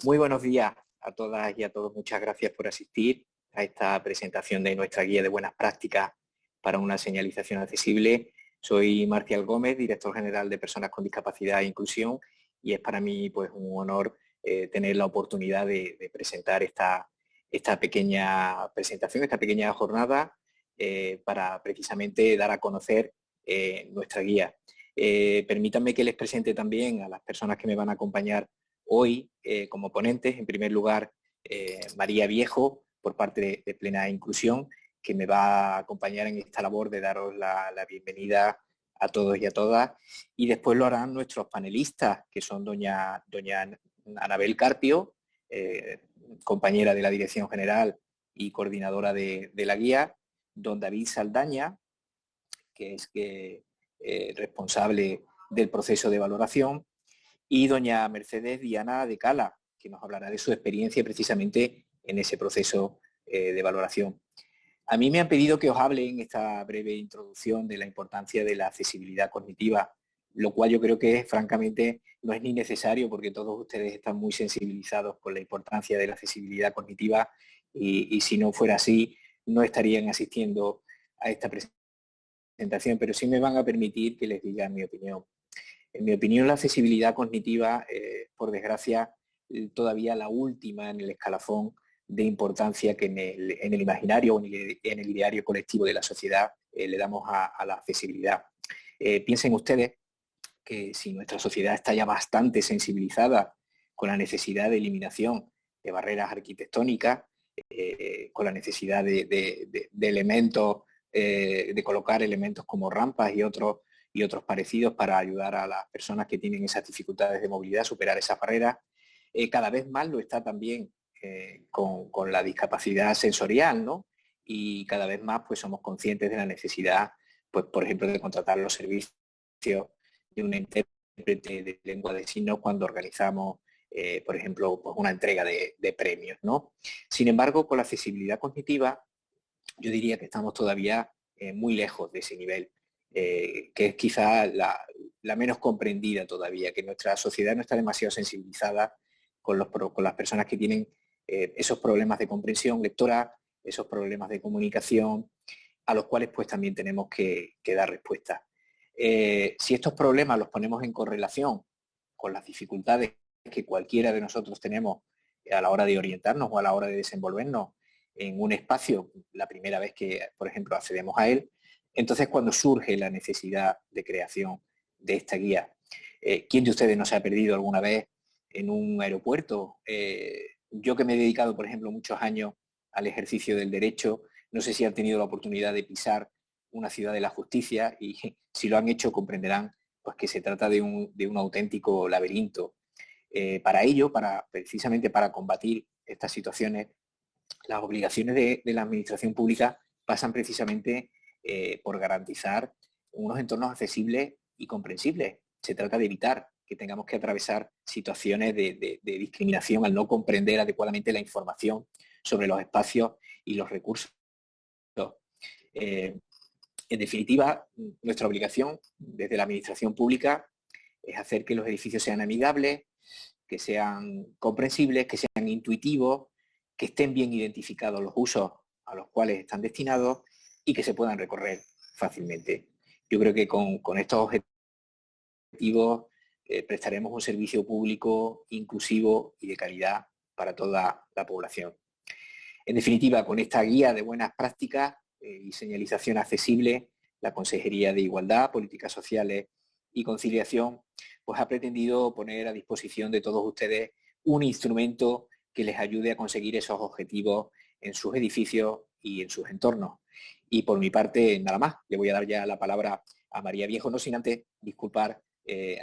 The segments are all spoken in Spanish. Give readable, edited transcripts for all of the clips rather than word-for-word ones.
Muy buenos días a todas y a todos. Muchas gracias por asistir a esta presentación de nuestra guía de buenas prácticas para una señalización accesible. Soy Marcial Gómez, director general de Personas con Discapacidad e Inclusión, y es para mí pues, un honor tener la oportunidad de presentar esta pequeña presentación, esta pequeña jornada para precisamente dar a conocer nuestra guía. Permítanme que les presente también a las personas que me van a acompañar hoy como ponentes. En primer lugar, María Viejo, por parte de Plena Inclusión, que me va a acompañar en esta labor de daros la bienvenida a todos y a todas. Y después lo harán nuestros panelistas, que son doña Anabel Carpio, compañera de la Dirección General y coordinadora de la guía, don David Saldaña, que es responsable del proceso de valoración, y doña Mercedes Diana de Cala, que nos hablará de su experiencia precisamente en ese proceso de valoración. A mí me han pedido que os hable en esta breve introducción de la importancia de la accesibilidad cognitiva, lo cual yo creo que francamente no es ni necesario, porque todos ustedes están muy sensibilizados con la importancia de la accesibilidad cognitiva y si no fuera así no estarían asistiendo a esta presentación, pero sí me van a permitir que les diga mi opinión. En mi opinión, la accesibilidad cognitiva, por desgracia, todavía la última en el escalafón de importancia que en el imaginario o en el ideario colectivo de la sociedad le damos a la accesibilidad. Piensen ustedes que si nuestra sociedad está ya bastante sensibilizada con la necesidad de eliminación de barreras arquitectónicas, con la necesidad de elementos, de colocar elementos como rampas y otros parecidos para ayudar a las personas que tienen esas dificultades de movilidad a superar esas barreras. Cada vez más lo está también con la discapacidad sensorial, ¿no? Y cada vez más pues, somos conscientes de la necesidad, pues, por ejemplo, de contratar los servicios de un intérprete de lengua de signos cuando organizamos, por ejemplo, pues una entrega de premios, ¿no? Sin embargo, con la accesibilidad cognitiva, yo diría que estamos todavía muy lejos de ese nivel. Que es quizá la menos comprendida todavía, que nuestra sociedad no está demasiado sensibilizada con las personas que tienen esos problemas de comprensión lectora, esos problemas de comunicación, a los cuales pues también tenemos que dar respuesta. Si estos problemas los ponemos en correlación con las dificultades que cualquiera de nosotros tenemos a la hora de orientarnos o a la hora de desenvolvernos en un espacio, la primera vez que, por ejemplo, accedemos a él, entonces cuando surge la necesidad de creación de esta guía. ¿Quién de ustedes no se ha perdido alguna vez en un aeropuerto? Yo que me he dedicado, por ejemplo, muchos años al ejercicio del derecho, no sé si han tenido la oportunidad de pisar una ciudad de la justicia y si lo han hecho comprenderán pues, que se trata de un auténtico laberinto. Para ello, precisamente para combatir estas situaciones, las obligaciones de la administración pública pasan precisamente por garantizar unos entornos accesibles y comprensibles. Se trata de evitar que tengamos que atravesar situaciones de discriminación al no comprender adecuadamente la información sobre los espacios y los recursos. En definitiva, nuestra obligación desde la administración pública es hacer que los edificios sean amigables, que sean comprensibles, que sean intuitivos, que estén bien identificados los usos a los cuales están destinados y que se puedan recorrer fácilmente. Yo creo que con estos objetivos prestaremos un servicio público inclusivo y de calidad para toda la población. En definitiva, con esta guía de buenas prácticas y señalización accesible, la Consejería de Igualdad, Políticas Sociales y Conciliación pues ha pretendido poner a disposición de todos ustedes un instrumento que les ayude a conseguir esos objetivos en sus edificios y en sus entornos. Y por mi parte, nada más, le voy a dar ya la palabra a María Viejo, no sin antes disculpar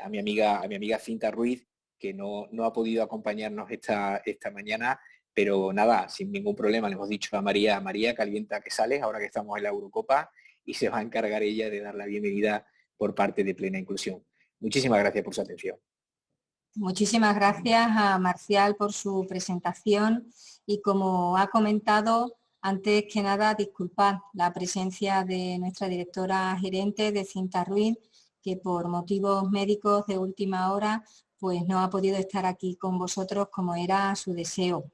a mi amiga Cinta Ruiz, que no ha podido acompañarnos esta mañana, pero nada, sin ningún problema le hemos dicho a María, calienta que sales, ahora que estamos en la Eurocopa, y se va a encargar ella de dar la bienvenida por parte de Plena Inclusión. Muchísimas gracias por su atención. Muchísimas gracias a Marcial por su presentación y como ha comentado, antes que nada disculpar la presencia de nuestra directora gerente de Cinta Ruiz, que por motivos médicos de última hora pues no ha podido estar aquí con vosotros como era su deseo.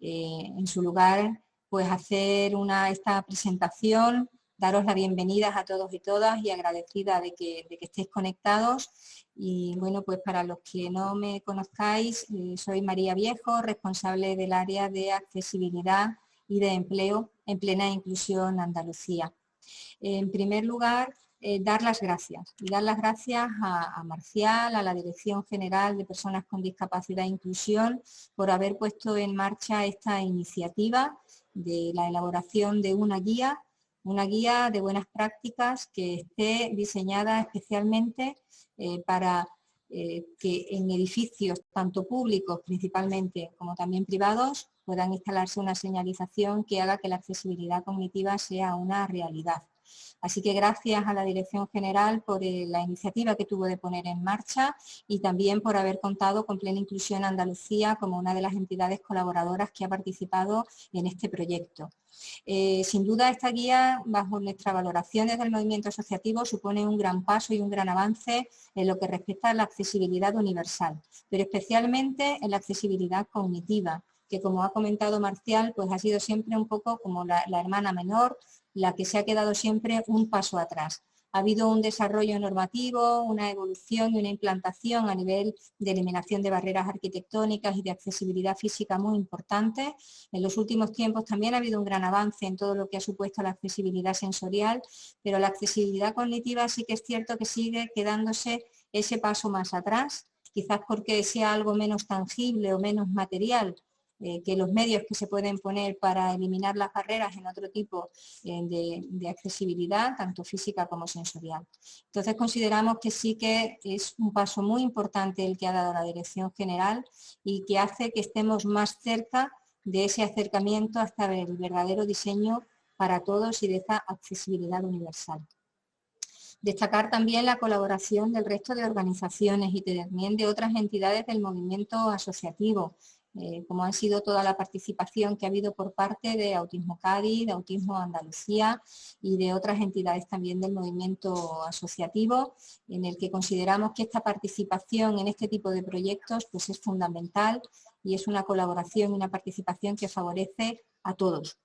En su lugar, pues hacer esta presentación, daros la bienvenida a todos y todas y agradecida de que estéis conectados. Y bueno, pues para los que no me conozcáis, soy María Viejo, responsable del área de accesibilidad y de empleo en Plena Inclusión Andalucía. En primer lugar, dar las gracias. Y dar las gracias a Marcial, a la Dirección General de Personas con Discapacidad e Inclusión, por haber puesto en marcha esta iniciativa de la elaboración de una guía de buenas prácticas que esté diseñada especialmente para que en edificios tanto públicos principalmente como también privados puedan instalarse una señalización que haga que la accesibilidad cognitiva sea una realidad. Así que gracias a la Dirección General por la iniciativa que tuvo de poner en marcha y también por haber contado con Plena Inclusión Andalucía como una de las entidades colaboradoras que ha participado en este proyecto. Sin duda esta guía, bajo nuestra valoración desde el movimiento asociativo, supone un gran paso y un gran avance en lo que respecta a la accesibilidad universal, pero especialmente en la accesibilidad cognitiva, que como ha comentado Marcial, pues ha sido siempre un poco como la hermana menor, la que se ha quedado siempre un paso atrás. Ha habido un desarrollo normativo, una evolución y una implantación a nivel de eliminación de barreras arquitectónicas y de accesibilidad física muy importante. En los últimos tiempos también ha habido un gran avance en todo lo que ha supuesto la accesibilidad sensorial, pero la accesibilidad cognitiva sí que es cierto que sigue quedándose ese paso más atrás, quizás porque sea algo menos tangible o menos material que los medios que se pueden poner para eliminar las barreras en otro tipo de accesibilidad, tanto física como sensorial. Entonces consideramos que sí que es un paso muy importante el que ha dado la Dirección General y que hace que estemos más cerca de ese acercamiento hasta el verdadero diseño para todos y de esa accesibilidad universal. Destacar también la colaboración del resto de organizaciones y también de otras entidades del movimiento asociativo, como ha sido toda la participación que ha habido por parte de Autismo Cádiz, de Autismo Andalucía y de otras entidades también del movimiento asociativo, en el que consideramos que esta participación en este tipo de proyectos pues es fundamental y es una colaboración y una participación que favorece a todos.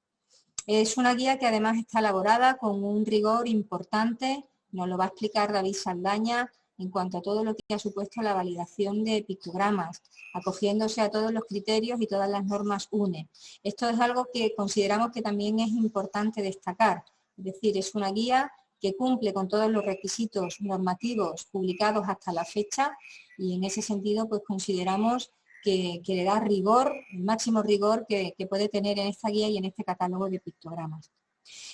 Es una guía que además está elaborada con un rigor importante, nos lo va a explicar David Saldaña, en cuanto a todo lo que ha supuesto la validación de pictogramas, acogiéndose a todos los criterios y todas las normas UNE. Esto es algo que consideramos que también es importante destacar, es decir, es una guía que cumple con todos los requisitos normativos publicados hasta la fecha y en ese sentido pues consideramos que le da rigor, el máximo rigor que puede tener en esta guía y en este catálogo de pictogramas.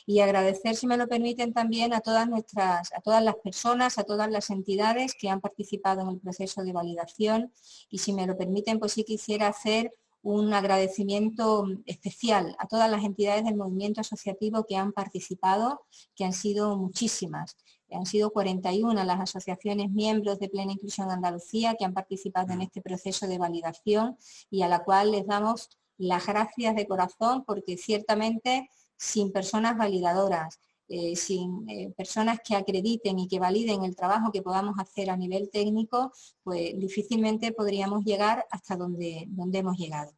Y agradecer, si me lo permiten, también a todas las personas, a todas las entidades que han participado en el proceso de validación y si me lo permiten, pues sí quisiera hacer un agradecimiento especial a todas las entidades del movimiento asociativo que han participado, que han sido muchísimas. Han sido 41 las asociaciones miembros de Plena Inclusión Andalucía que han participado en este proceso de validación y a la cual les damos las gracias de corazón porque ciertamente sin personas validadoras, sin personas que acrediten y que validen el trabajo que podamos hacer a nivel técnico, pues difícilmente podríamos llegar hasta donde hemos llegado.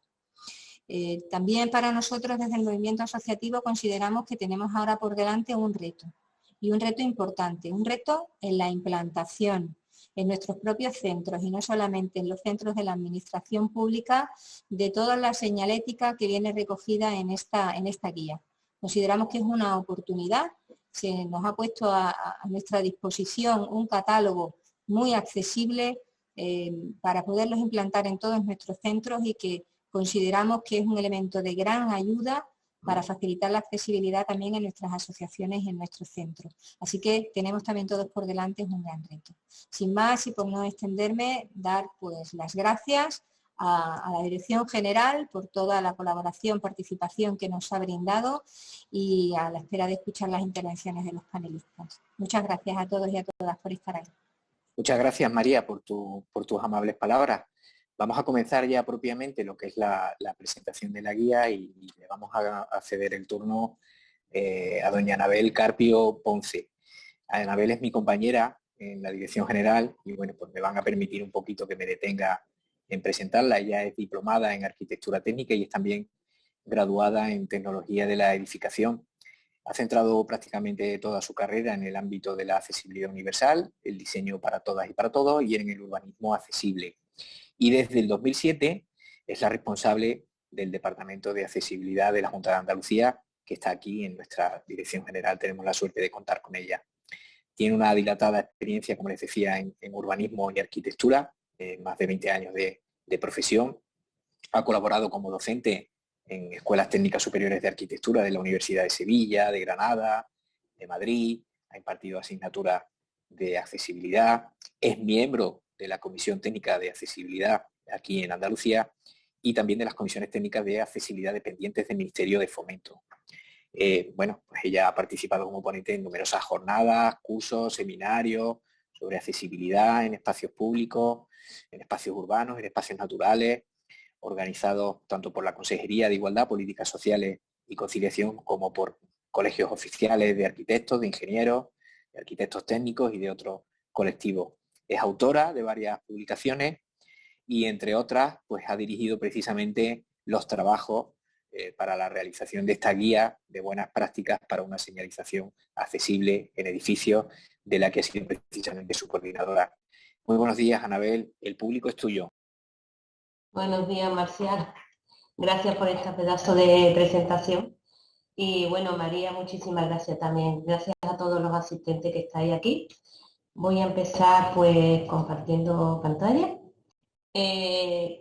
También para nosotros desde el movimiento asociativo consideramos que tenemos ahora por delante un reto, y un reto importante, un reto en la implantación en nuestros propios centros y no solamente en los centros de la administración pública de toda la señalética que viene recogida en esta guía. Consideramos que es una oportunidad, se nos ha puesto a nuestra disposición un catálogo muy accesible para poderlos implantar en todos nuestros centros y que consideramos que es un elemento de gran ayuda para facilitar la accesibilidad también en nuestras asociaciones y en nuestros centros. Así que tenemos también todos por delante un gran reto. Sin más y por no extenderme, dar pues las gracias a la Dirección General por toda la colaboración, participación que nos ha brindado y a la espera de escuchar las intervenciones de los panelistas. Muchas gracias a todos y a todas por estar ahí. Muchas gracias, María, por tus amables palabras. Vamos a comenzar ya propiamente lo que es la presentación de la guía y le vamos a ceder el turno a doña Anabel Carpio Ponce. Anabel es mi compañera en la dirección general y bueno, pues me van a permitir un poquito que me detenga en presentarla. Ella es diplomada en arquitectura técnica y es también graduada en tecnología de la edificación. Ha centrado prácticamente toda su carrera en el ámbito de la accesibilidad universal, el diseño para todas y para todos y en el urbanismo accesible. Y desde el 2007 es la responsable del Departamento de Accesibilidad de la Junta de Andalucía, que está aquí en nuestra dirección general. Tenemos la suerte de contar con ella. Tiene una dilatada experiencia, como les decía, en urbanismo y arquitectura, más de 20 años de profesión. Ha colaborado como docente en escuelas técnicas superiores de arquitectura de la Universidad de Sevilla, de Granada, de Madrid. Ha impartido asignaturas de accesibilidad. Es miembro de la Comisión Técnica de Accesibilidad aquí en Andalucía y también de las comisiones técnicas de accesibilidad dependientes del Ministerio de Fomento. Bueno, pues ella ha participado como ponente en numerosas jornadas, cursos, seminarios sobre accesibilidad en espacios públicos, en espacios urbanos, en espacios naturales, organizados tanto por la Consejería de Igualdad, Políticas Sociales y Conciliación como por colegios oficiales de arquitectos, de ingenieros, de arquitectos técnicos y de otros colectivos. Es autora de varias publicaciones y, entre otras, pues ha dirigido precisamente los trabajos para la realización de esta guía de buenas prácticas para una señalización accesible en edificios, de la que ha sido precisamente su coordinadora. Muy buenos días, Anabel. El público es tuyo. Buenos días, Marcial. Gracias por este pedazo de presentación. Y bueno, María, muchísimas gracias también. Gracias a todos los asistentes que estáis aquí. Voy a empezar pues compartiendo pantalla.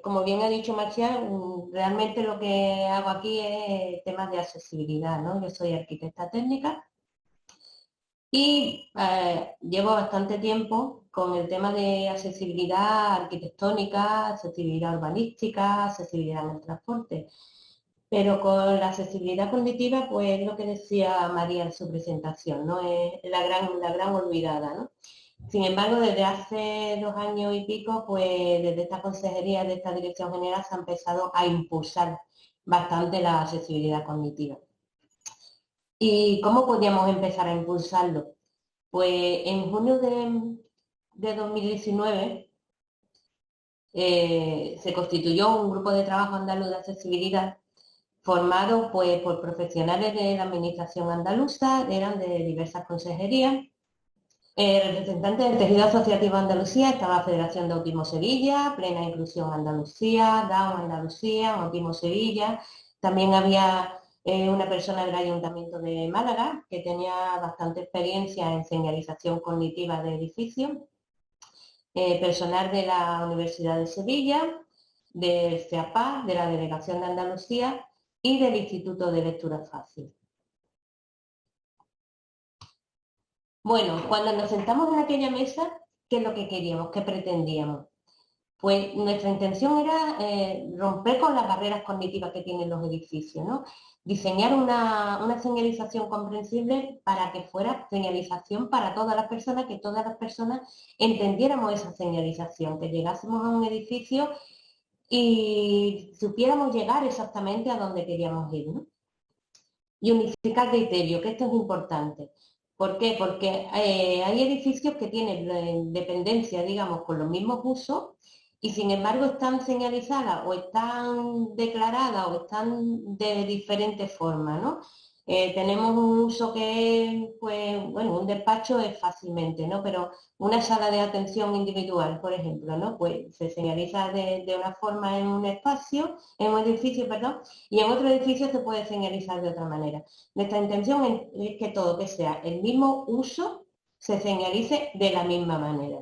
Como bien ha dicho Marcial, realmente lo que hago aquí es temas de accesibilidad, ¿no? Yo soy arquitecta técnica y llevo bastante tiempo con el tema de accesibilidad arquitectónica, accesibilidad urbanística, accesibilidad en el transporte. Pero con la accesibilidad cognitiva, pues es lo que decía María en su presentación, ¿no? Es la gran olvidada, ¿no? Sin embargo, desde hace 2 años y pico, pues desde esta consejería, de esta dirección general, se ha empezado a impulsar bastante la accesibilidad cognitiva. ¿Y cómo podíamos empezar a impulsarlo? Pues en junio de 2019 se constituyó un grupo de trabajo andaluz de accesibilidad formado pues, por profesionales de la administración andaluza, eran de diversas consejerías, representantes del tejido asociativo Andalucía, estaba Federación de Autismo Sevilla, Plena Inclusión Andalucía, Down Andalucía, Autismo Sevilla, también había una persona del Ayuntamiento de Málaga que tenía bastante experiencia en señalización cognitiva de edificios, personal de la Universidad de Sevilla, del CEAPA, de la Delegación de Andalucía y del Instituto de Lectura Fácil. Bueno, cuando nos sentamos en aquella mesa, ¿qué es lo que queríamos? ¿Qué pretendíamos? Pues nuestra intención era romper con las barreras cognitivas que tienen los edificios, ¿no? Diseñar una señalización comprensible para que fuera señalización para todas las personas, que todas las personas entendiéramos esa señalización, que llegásemos a un edificio y supiéramos llegar exactamente a donde queríamos ir, ¿no? Y unificar criterios, que esto es importante. ¿Por qué? Porque hay edificios que tienen dependencia, digamos, con los mismos usos y sin embargo están señalizadas o están declaradas o están de diferentes formas, ¿no? Tenemos un uso que es, pues, bueno, un despacho es fácilmente, ¿no? Pero una sala de atención individual, por ejemplo, ¿no? Pues se señaliza de una forma en un espacio, en un edificio, perdón, y en otro edificio se puede señalizar de otra manera. Nuestra intención es que todo que sea el mismo uso se señalice de la misma manera.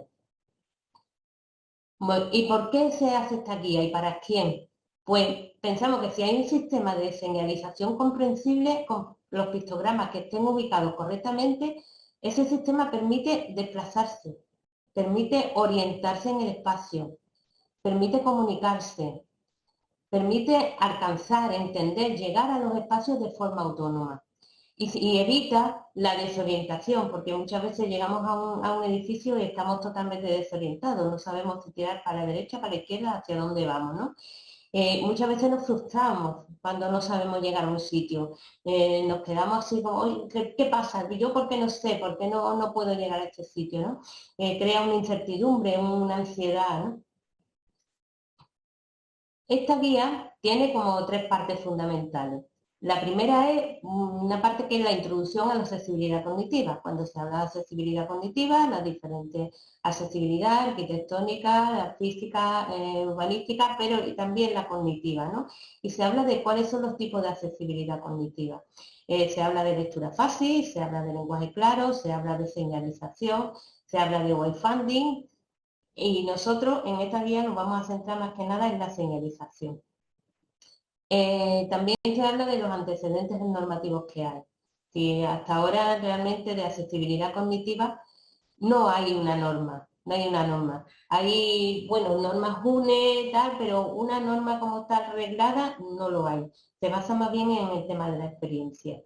Bueno, ¿y por qué se hace esta guía y para quién? Pues pensamos que si hay un sistema de señalización comprensible con los pictogramas que estén ubicados correctamente, ese sistema permite desplazarse, permite orientarse en el espacio, permite comunicarse, permite alcanzar, entender, llegar a los espacios de forma autónoma y evita la desorientación, porque muchas veces llegamos a un edificio y estamos totalmente desorientados, no sabemos si tirar para la derecha, para la izquierda, hacia dónde vamos, ¿no? Muchas veces nos frustramos cuando no sabemos llegar a un sitio. Nos quedamos así como, "Oye, ¿qué pasa? ¿Yo por qué no sé? ¿Por qué no puedo llegar a este sitio?", ¿no? Crea una incertidumbre, una ansiedad, ¿no? Esta guía tiene como tres partes fundamentales. La primera es una parte que es la introducción a la accesibilidad cognitiva. Cuando se habla de accesibilidad cognitiva, las diferentes accesibilidad arquitectónica, la física, urbanística, pero también la cognitiva, ¿no? Y se habla de cuáles son los tipos de accesibilidad cognitiva. Se habla de lectura fácil, se habla de lenguaje claro, se habla de señalización, se habla de wayfinding, y nosotros en esta guía nos vamos a centrar más que nada en la señalización. También se habla de los antecedentes normativos que hay. Si hasta ahora realmente de accesibilidad cognitiva no hay una norma, no hay una norma. Hay, bueno, normas UNE, tal, pero una norma como tal reglada no lo hay. Se basa más bien en el tema de la experiencia.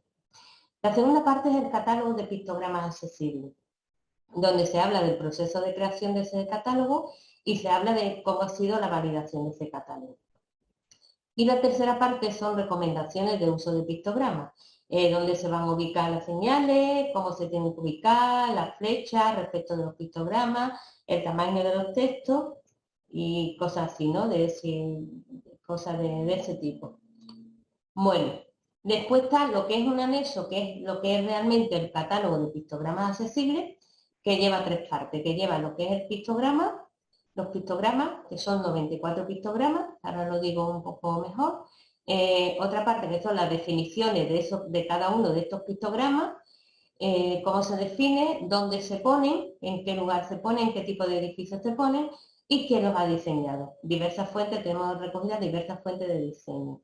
La segunda parte es el catálogo de pictogramas accesibles, donde se habla del proceso de creación de ese catálogo y se habla de cómo ha sido la validación de ese catálogo. Y la tercera parte son recomendaciones de uso de pictogramas, donde se van a ubicar las señales, cómo se tienen que ubicar, las flechas respecto de los pictogramas, el tamaño de los textos y cosas así, ¿no? Cosas de ese tipo. Bueno, después está lo que es un anexo, que es lo que es realmente el catálogo de pictogramas accesibles, que lleva tres partes, que lleva lo que es el pictograma, los pictogramas, que son 94 pictogramas, ahora lo digo un poco mejor. Otra parte que son las definiciones de cada uno de estos pictogramas, cómo se define, dónde se ponen, en qué lugar se ponen, en qué tipo de edificios se ponen y quién los ha diseñado. Diversas fuentes, tenemos recogidas diversas fuentes de diseño.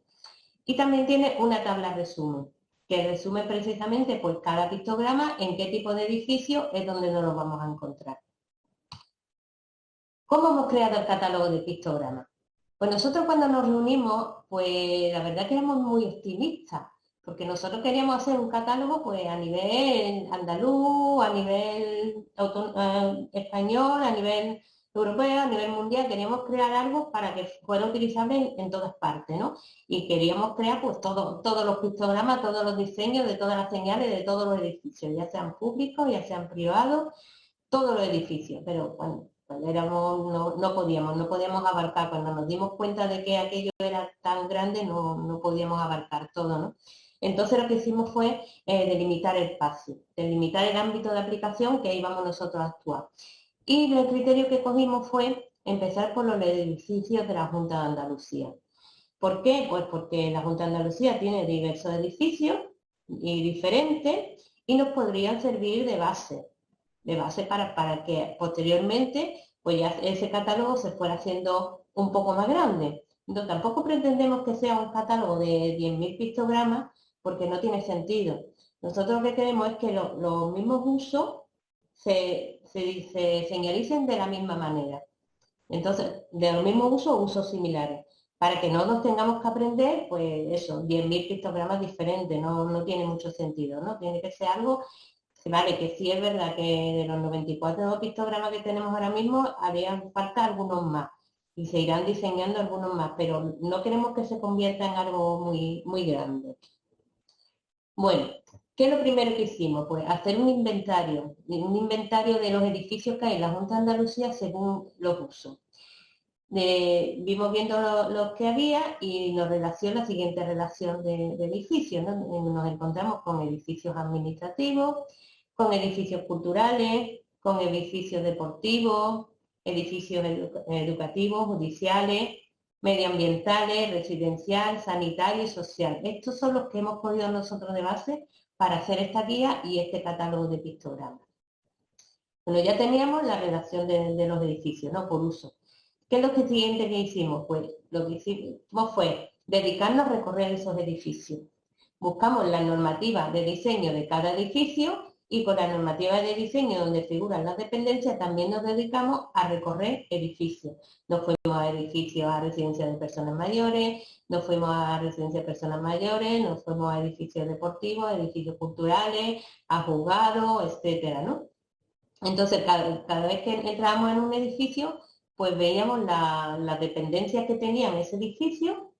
Y también tiene una tabla resumen, que resume precisamente pues cada pictograma en qué tipo de edificio es donde nos lo vamos a encontrar. ¿Cómo hemos creado el catálogo de pictogramas? Pues nosotros cuando nos reunimos, pues la verdad que éramos muy optimistas, porque nosotros queríamos hacer un catálogo pues a nivel andaluz, a nivel español, a nivel europeo, a nivel mundial, queríamos crear algo para que fuera utilizable en todas partes, ¿no? Y queríamos crear pues todos los pictogramas, todos los diseños de todas las señales de todos los edificios, ya sean públicos, ya sean privados, todos los edificios, pero bueno, no podíamos abarcar. Cuando nos dimos cuenta de que aquello era tan grande, no podíamos abarcar todo, ¿no? Entonces lo que hicimos fue delimitar el espacio, delimitar el ámbito de aplicación que íbamos nosotros a actuar. Y el criterio que cogimos fue empezar por los edificios de la Junta de Andalucía. ¿Por qué? Pues porque la Junta de Andalucía tiene diversos edificios y diferentes y nos podrían servir de base para que posteriormente pues ya ese catálogo se fuera haciendo un poco más grande. Entonces, tampoco pretendemos que sea un catálogo de 10.000 pictogramas porque no tiene sentido. Nosotros lo que queremos es que los mismos usos se señalicen de la misma manera. Entonces, de los mismos usos similares, para que no nos tengamos que aprender, pues eso, 10.000 pictogramas diferentes, no tiene mucho sentido, ¿no? Tiene que ser algo. Vale, que sí es verdad que de los 94 pictogramas que tenemos ahora mismo, harían falta algunos más y se irán diseñando algunos más, pero no queremos que se convierta en algo muy grande. Bueno, ¿qué es lo primero que hicimos? Pues hacer un inventario de los edificios que hay en la Junta de Andalucía según los usos. Vimos viendo los que había y nos relaciona la siguiente relación de edificios, ¿no? Nos encontramos con edificios administrativos, con edificios culturales, con edificios deportivos, edificios educativos, judiciales, medioambientales, residencial, sanitario y social. Estos son los que hemos cogido nosotros de base para hacer esta guía y este catálogo de pictogramas. Bueno, ya teníamos la redacción de los edificios, ¿no? Por uso. ¿Qué es lo siguiente que hicimos? Pues lo que hicimos fue dedicarnos a recorrer esos edificios. Buscamos la normativa de diseño de cada edificio y con la normativa de diseño donde figuran las dependencias también nos dedicamos a recorrer edificios. Nos fuimos a edificios, a residencias de personas mayores, nos fuimos a residencias de personas mayores, nos fuimos a edificios deportivos, a edificios culturales, a juzgados, etcétera, ¿no? Entonces, cada vez que entrábamos en un edificio, pues veíamos las dependencias que tenía en ese edificio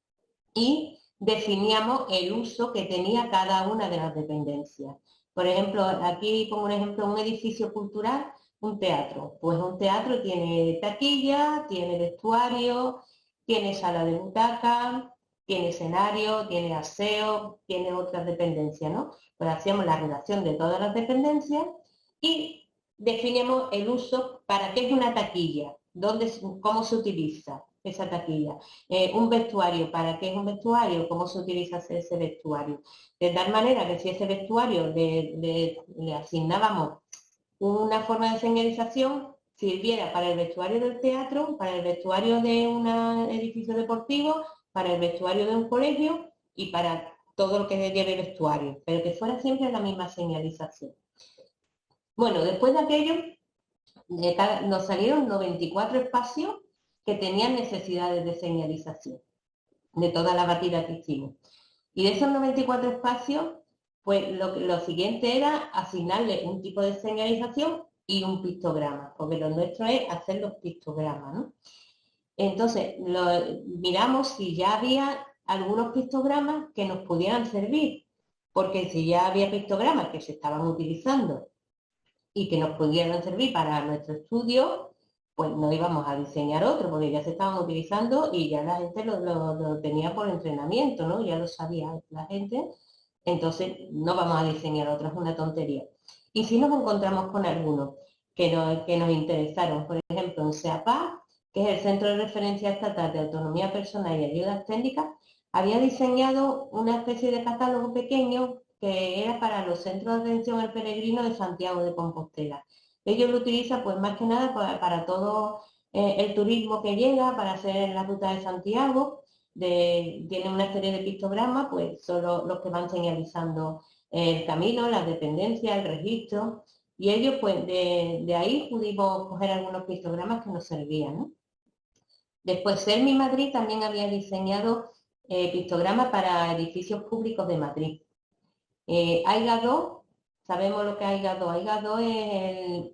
y definíamos el uso que tenía cada una de las dependencias. Por ejemplo, aquí pongo un ejemplo, un edificio cultural, un teatro. Pues un teatro tiene taquilla, tiene vestuario, tiene sala de butaca, tiene escenario, tiene aseo, tiene otras dependencias, ¿no? Pues hacíamos la relación de todas las dependencias y definimos el uso para qué es una taquilla, cómo se utiliza esa taquilla. Un vestuario, ¿para qué es un vestuario? ¿Cómo se utiliza ese vestuario? De tal manera que si ese vestuario le asignábamos una forma de señalización, sirviera para el vestuario del teatro, para el vestuario de un edificio deportivo, para el vestuario de un colegio y para todo lo que lleve vestuario, pero que fuera siempre la misma señalización. Bueno, después de aquello, nos salieron 94 espacios que tenían necesidades de señalización, de toda la batida que hicimos. Y de esos 94 espacios, pues lo siguiente era asignarle un tipo de señalización y un pictograma, porque lo nuestro es hacer los pictogramas, ¿no? Entonces, miramos si ya había algunos pictogramas que nos pudieran servir, porque si ya había pictogramas que se estaban utilizando y que nos pudieran servir para nuestro estudio, pues no íbamos a diseñar otro, porque ya se estaban utilizando y ya la gente lo tenía por entrenamiento, ¿no? Ya lo sabía la gente, entonces no vamos a diseñar otro, es una tontería. Y si nos encontramos con algunos que nos interesaron, por ejemplo, en SEAPA, que es el Centro de Referencia Estatal de Autonomía Personal y Ayudas Técnicas, había diseñado una especie de catálogo pequeño que era para los centros de atención al peregrino de Santiago de Compostela. Ellos lo utilizan pues más que nada para todo el turismo que llega, para hacer la ruta de Santiago, tienen una serie de pictogramas, pues son los que van señalizando el camino, las dependencias, el registro, y ellos pues de ahí pudimos coger algunos pictogramas que nos servían, ¿no? Después, Sermi Madrid también había diseñado pictogramas para edificios públicos de Madrid. AIGA 2, sabemos lo que es AIGA 2. AIGA 2 es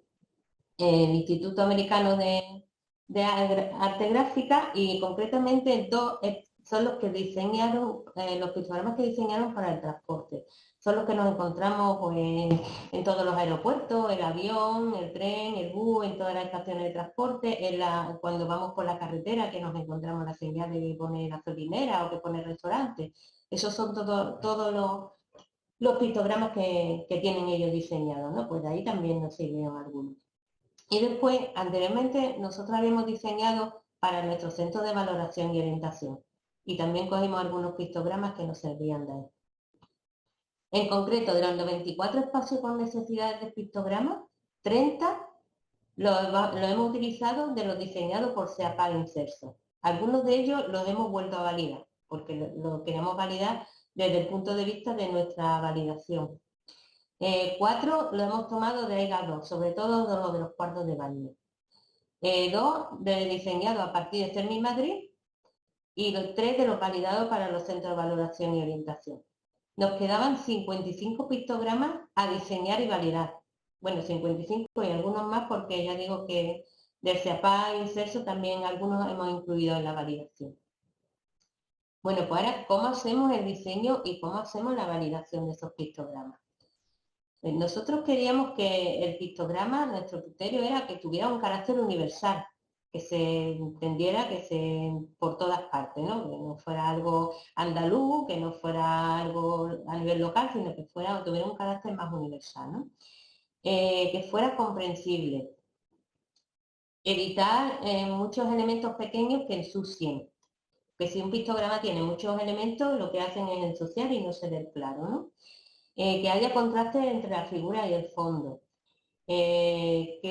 el Instituto Americano de Arte Gráfica y concretamente dos son los que diseñaron, los pictogramas que diseñaron para el transporte. Son los que nos encontramos pues, en todos los aeropuertos, el avión, el tren, el bus, en todas las estaciones de transporte, cuando vamos por la carretera que nos encontramos la señal de que pone gasolinera o que pone restaurante. Esos son todos los pictogramas que tienen ellos diseñados, ¿no? Pues de ahí también nos sirvieron algunos. Y después, anteriormente, nosotros habíamos diseñado para nuestro centro de valoración y orientación. Y también cogimos algunos pictogramas que nos servían de ahí. En concreto, de los 94 espacios con necesidades de pictogramas, 30 lo hemos utilizado de los diseñados por SEAPA Inserso. Algunos de ellos los hemos vuelto a validar, porque lo queremos validar desde el punto de vista de nuestra validación. 4 lo hemos tomado de AIGA 2, sobre todo lo de los cuartos de baño. 2 diseñado a partir de Sermi Madrid y 3 de los validados para los centros de valoración y orientación. Nos quedaban 55 pictogramas a diseñar y validar. Bueno, 55 y algunos más porque ya digo que del SEAPA y Inserso también algunos hemos incluido en la validación. Bueno, pues ahora, ¿cómo hacemos el diseño y cómo hacemos la validación de esos pictogramas? Nosotros queríamos que el pictograma, nuestro criterio era que tuviera un carácter universal, que se entendiera por todas partes, ¿no? Que no fuera algo andaluz, que no fuera algo a nivel local, sino que tuviera un carácter más universal, ¿no? Que fuera comprensible. Evitar muchos elementos pequeños que ensucien. Que si un pictograma tiene muchos elementos, lo que hacen es ensuciar y no se ve claro, ¿no? Que haya contraste entre la figura y el fondo, que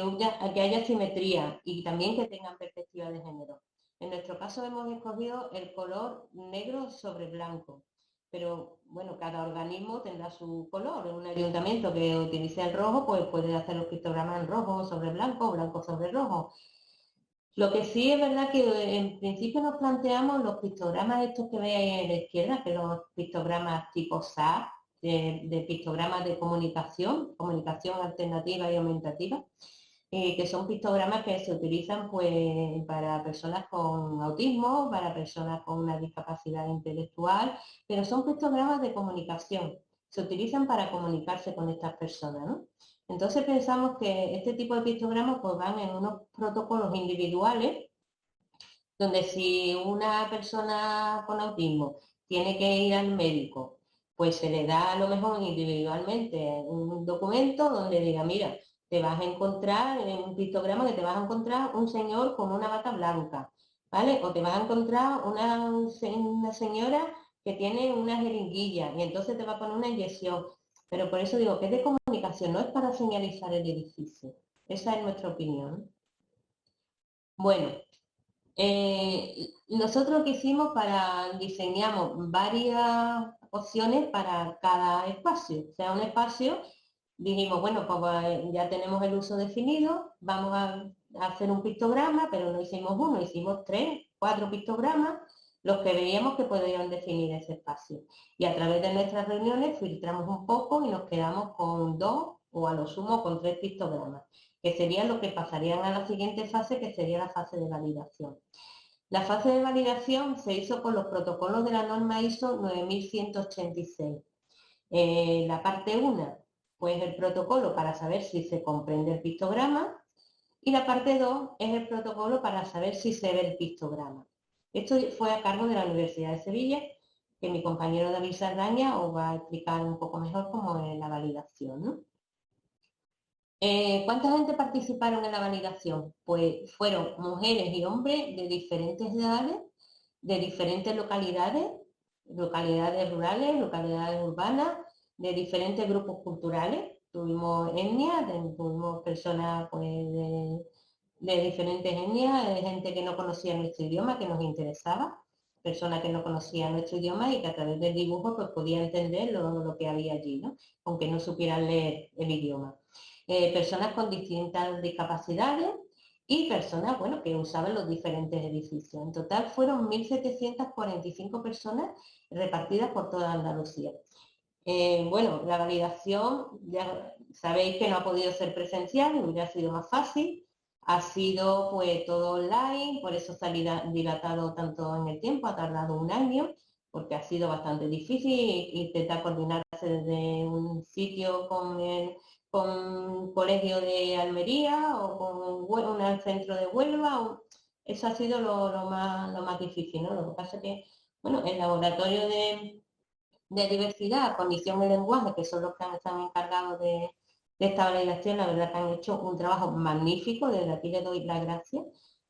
haya simetría y también que tengan perspectiva de género. En nuestro caso hemos escogido el color negro sobre blanco, pero bueno, cada organismo tendrá su color. Un ayuntamiento que utilice el rojo, pues puede hacer los pictogramas en rojo sobre blanco, blanco sobre rojo. Lo que sí es verdad que en principio nos planteamos los pictogramas estos que veis a la izquierda, que los pictogramas tipo SAR, de pictogramas de comunicación alternativa y aumentativa, que son pictogramas que se utilizan pues para personas con autismo, para personas con una discapacidad intelectual, pero son pictogramas de comunicación, se utilizan para comunicarse con estas personas, ¿no? Entonces pensamos que este tipo de pictogramas pues van en unos protocolos individuales, donde si una persona con autismo tiene que ir al médico, pues se le da a lo mejor individualmente un documento donde diga, mira, te vas a encontrar en un pictograma que te vas a encontrar un señor con una bata blanca, ¿vale? O te vas a encontrar una señora que tiene una jeringuilla y entonces te va a poner una inyección. Pero por eso digo que es de comunicación, no es para señalizar el edificio. Esa es nuestra opinión. Bueno, nosotros lo que hicimos diseñamos varias opciones para cada espacio. O sea, un espacio, dijimos, bueno, pues ya tenemos el uso definido, vamos a hacer un pictograma, pero no hicimos uno, hicimos 3, 4 pictogramas, los que veíamos que podrían definir ese espacio. Y a través de nuestras reuniones filtramos un poco y nos quedamos con 2 o a lo sumo con 3 pictogramas, que serían los que pasarían a la siguiente fase, que sería la fase de validación. La fase de validación se hizo con los protocolos de la norma ISO 9186. La parte 1, pues el protocolo para saber si se comprende el pictograma, y la parte 2 es el protocolo para saber si se ve el pictograma. Esto fue a cargo de la Universidad de Sevilla, que mi compañero David Sardaña os va a explicar un poco mejor cómo es la validación, ¿no? ¿Cuánta gente participaron en la validación? Pues fueron mujeres y hombres de diferentes edades, de diferentes localidades, localidades rurales, localidades urbanas, de diferentes grupos culturales. Tuvimos etnias, tuvimos personas pues, de diferentes etnias, de gente que no conocía nuestro idioma, que nos interesaba, personas que no conocían nuestro idioma y que a través del dibujo pues, podía entender lo que había allí, ¿no? Aunque no supieran leer el idioma. Personas con distintas discapacidades y personas, bueno, que usaban los diferentes edificios. En total fueron 1.745 personas repartidas por toda Andalucía. Bueno, la validación, ya sabéis que no ha podido ser presencial, hubiera sido más fácil, ha sido pues todo online, por eso se ha dilatado tanto en el tiempo, ha tardado un año, porque ha sido bastante difícil intentar coordinarse desde un sitio con un colegio de Almería o con un centro de Huelva, eso ha sido lo más difícil, ¿no? Lo que pasa es que, bueno, el laboratorio de diversidad, condición y lenguaje, que son los que están encargados de esta validación, la verdad que han hecho un trabajo magnífico, desde aquí les doy las gracias,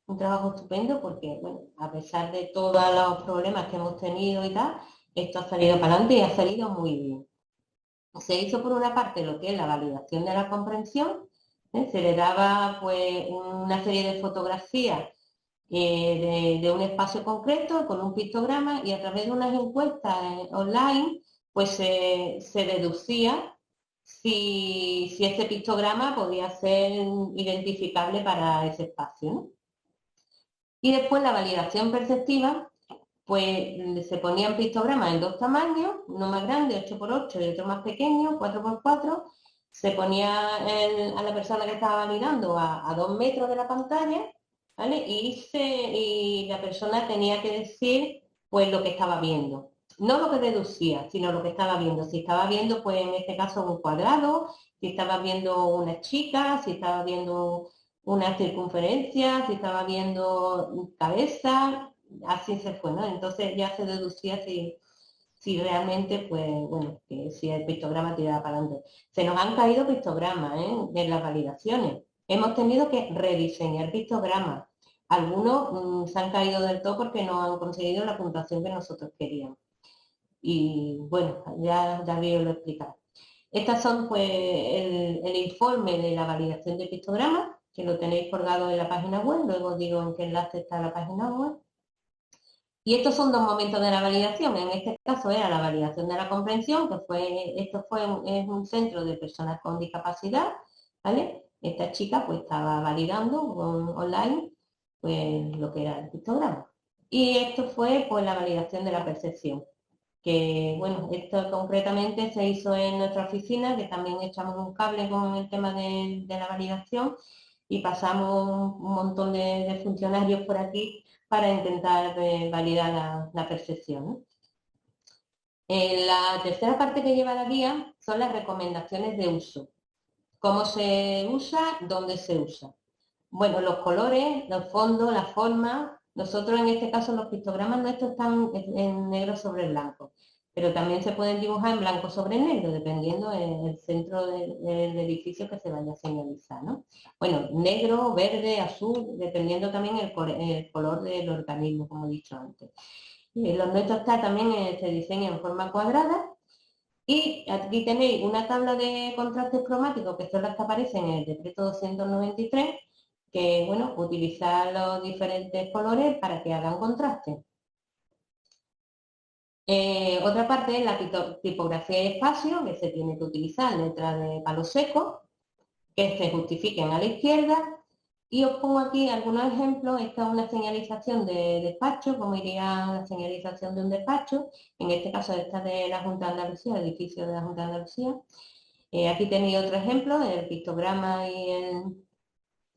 un trabajo estupendo porque, bueno, a pesar de todos los problemas que hemos tenido y tal, esto ha salido para adelante y ha salido muy bien. Se hizo por una parte lo que es la validación de la comprensión, se le daba pues una serie de fotografías de un espacio concreto con un pictograma y a través de unas encuestas online pues se deducía si ese pictograma podía ser identificable para ese espacio, ¿no? Y después la validación perceptiva, pues se ponían pictogramas en 2 tamaños, uno más grande, 8×8 y otro más pequeño, 4×4, se ponía a la persona que estaba validando a 2 metros de la pantalla, ¿vale? Y la persona tenía que decir pues lo que estaba viendo. No lo que deducía, sino lo que estaba viendo. Si estaba viendo, pues en este caso un cuadrado, si estaba viendo una chica, si estaba viendo una circunferencia, si estaba viendo cabeza, así se fue, ¿no? Entonces ya se deducía si realmente, pues, bueno, que si el pictograma tiraba para adelante. Se nos han caído pictogramas, en las validaciones. Hemos tenido que rediseñar pictogramas. Algunos se han caído del todo porque no han conseguido la puntuación que nosotros queríamos. Y bueno, ya David lo explicará. Estas son pues el informe de la validación de pictogramas, que lo tenéis colgado en la página web, luego os digo en qué enlace está la página web. Y estos son 2 momentos de la validación. En este caso era la validación de la comprensión, que es un centro de personas con discapacidad, ¿vale? Esta chica pues estaba validando online pues lo que era el pictograma. Y esto fue pues la validación de la percepción, que bueno, esto concretamente se hizo en nuestra oficina, que también echamos un cable con el tema de la validación, y pasamos un montón de funcionarios por aquí para intentar validar la percepción, ¿no? La tercera parte que lleva la guía son las recomendaciones de uso. ¿Cómo se usa? ¿Dónde se usa? Bueno, los colores, los fondos, la forma. Nosotros en este caso los pictogramas nuestros están en negro sobre blanco, pero también se pueden dibujar en blanco sobre negro, dependiendo del centro del edificio que se vaya a señalizar, ¿no? Bueno, negro, verde, azul, dependiendo también el color del organismo, como he dicho antes. Los nuestros también se diseñan en forma cuadrada y aquí tenéis una tabla de contrastes cromáticos que son las que aparecen en el decreto 293, que bueno, utilizar los diferentes colores para que hagan contraste. Otra parte es la tipografía de espacio, que se tiene que utilizar letras de palo seco, que se justifiquen a la izquierda. Y os pongo aquí algunos ejemplos. Esta es una señalización de despacho, como iría la señalización de un despacho. En este caso esta de la Junta de Andalucía, el edificio de la Junta de Andalucía. Aquí tenéis otro ejemplo, el pictograma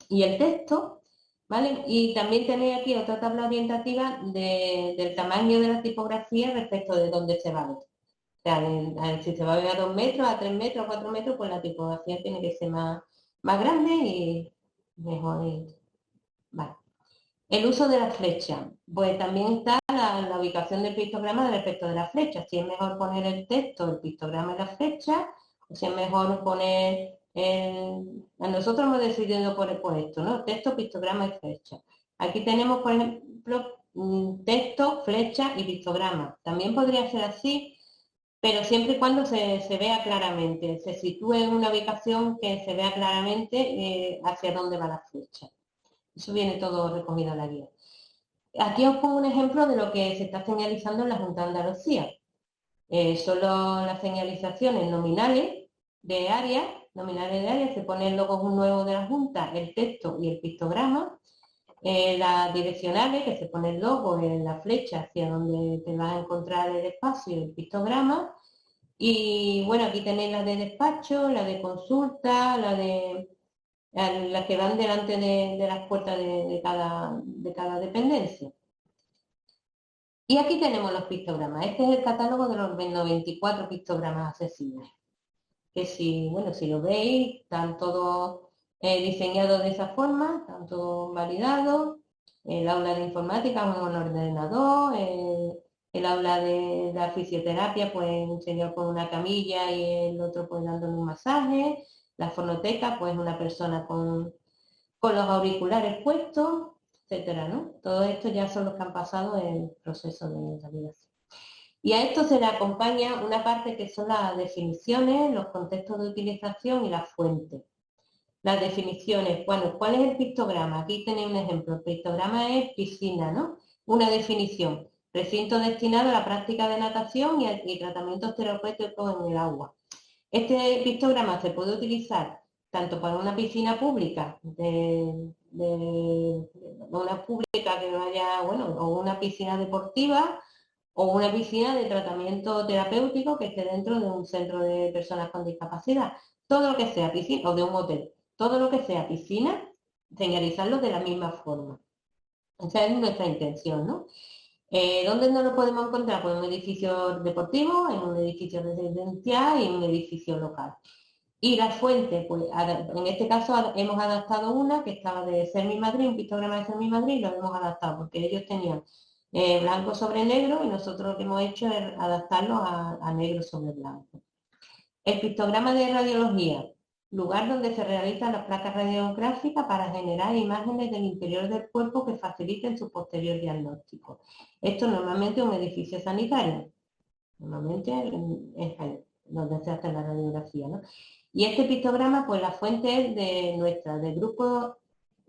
y el texto, ¿vale? Y también tenéis aquí otra tabla orientativa del tamaño de la tipografía respecto de dónde se va a ver. O sea, si se va a ver a 2 metros, a 3 metros, a 4 metros, pues la tipografía tiene que ser más grande y mejor. Vale. El uso de la flecha. Pues también está la ubicación del pictograma respecto de la flecha. Si es mejor poner el texto, el pictograma y la flecha, o si es mejor poner nosotros hemos decidido por esto, ¿no? Texto, pictograma y flecha. Aquí tenemos, por ejemplo, texto, flecha y pictograma. También podría ser así, pero siempre y cuando se vea claramente, se sitúe en una ubicación que se vea claramente hacia dónde va la flecha. Eso viene todo recogido en la guía. Aquí os pongo un ejemplo de lo que se está señalizando en la Junta de Andalucía. Son las señalizaciones nominales de área, se pone el logo nuevo de la Junta, el texto y el pictograma. Las direccionales, que se pone el logo en la flecha hacia donde te vas a encontrar el espacio y el pictograma. Y bueno, aquí tenéis la de despacho, la de consulta, las que van delante de las puertas de cada dependencia. Y aquí tenemos los pictogramas. Este es el catálogo de los 94 pictogramas accesibles. Que si lo veis, están todos diseñados de esa forma, están todos validados. El aula de informática es un ordenador, el aula de la fisioterapia, pues un señor con una camilla y el otro pues dándole un masaje. La fonoteca, pues una persona con los auriculares puestos, etcétera, ¿no? Todo esto ya son los que han pasado el proceso de validación. Y a esto se le acompaña una parte que son las definiciones, los contextos de utilización y las fuentes. Las definiciones, bueno, ¿cuál es el pictograma? Aquí tenéis un ejemplo. El pictograma es piscina, ¿no? Una definición. Recinto destinado a la práctica de natación y tratamientos terapéuticos en el agua. Este pictograma se puede utilizar tanto para una piscina pública, una pública que vaya, o una piscina deportiva, o una piscina de tratamiento terapéutico que esté dentro de un centro de personas con discapacidad. Todo lo que sea piscina, o de un hotel, todo lo que sea piscina, señalizarlo de la misma forma. Esa es nuestra intención, ¿no? ¿Dónde no lo podemos encontrar? Pues en un edificio deportivo, en un edificio residencial y en un edificio local. Y la fuente, pues en este caso hemos adaptado una que estaba de Ser Mi Madrid, un pictograma de Ser Mi Madrid, y lo hemos adaptado porque ellos tenían blanco sobre negro y nosotros lo que hemos hecho es adaptarlo a negro sobre blanco. El pictograma de radiología, lugar donde se realizan las placas radiográficas para generar imágenes del interior del cuerpo que faciliten su posterior diagnóstico. Esto normalmente es un edificio sanitario, normalmente es donde se hace la radiografía, ¿no? Y este pictograma, pues la fuente es del Grupo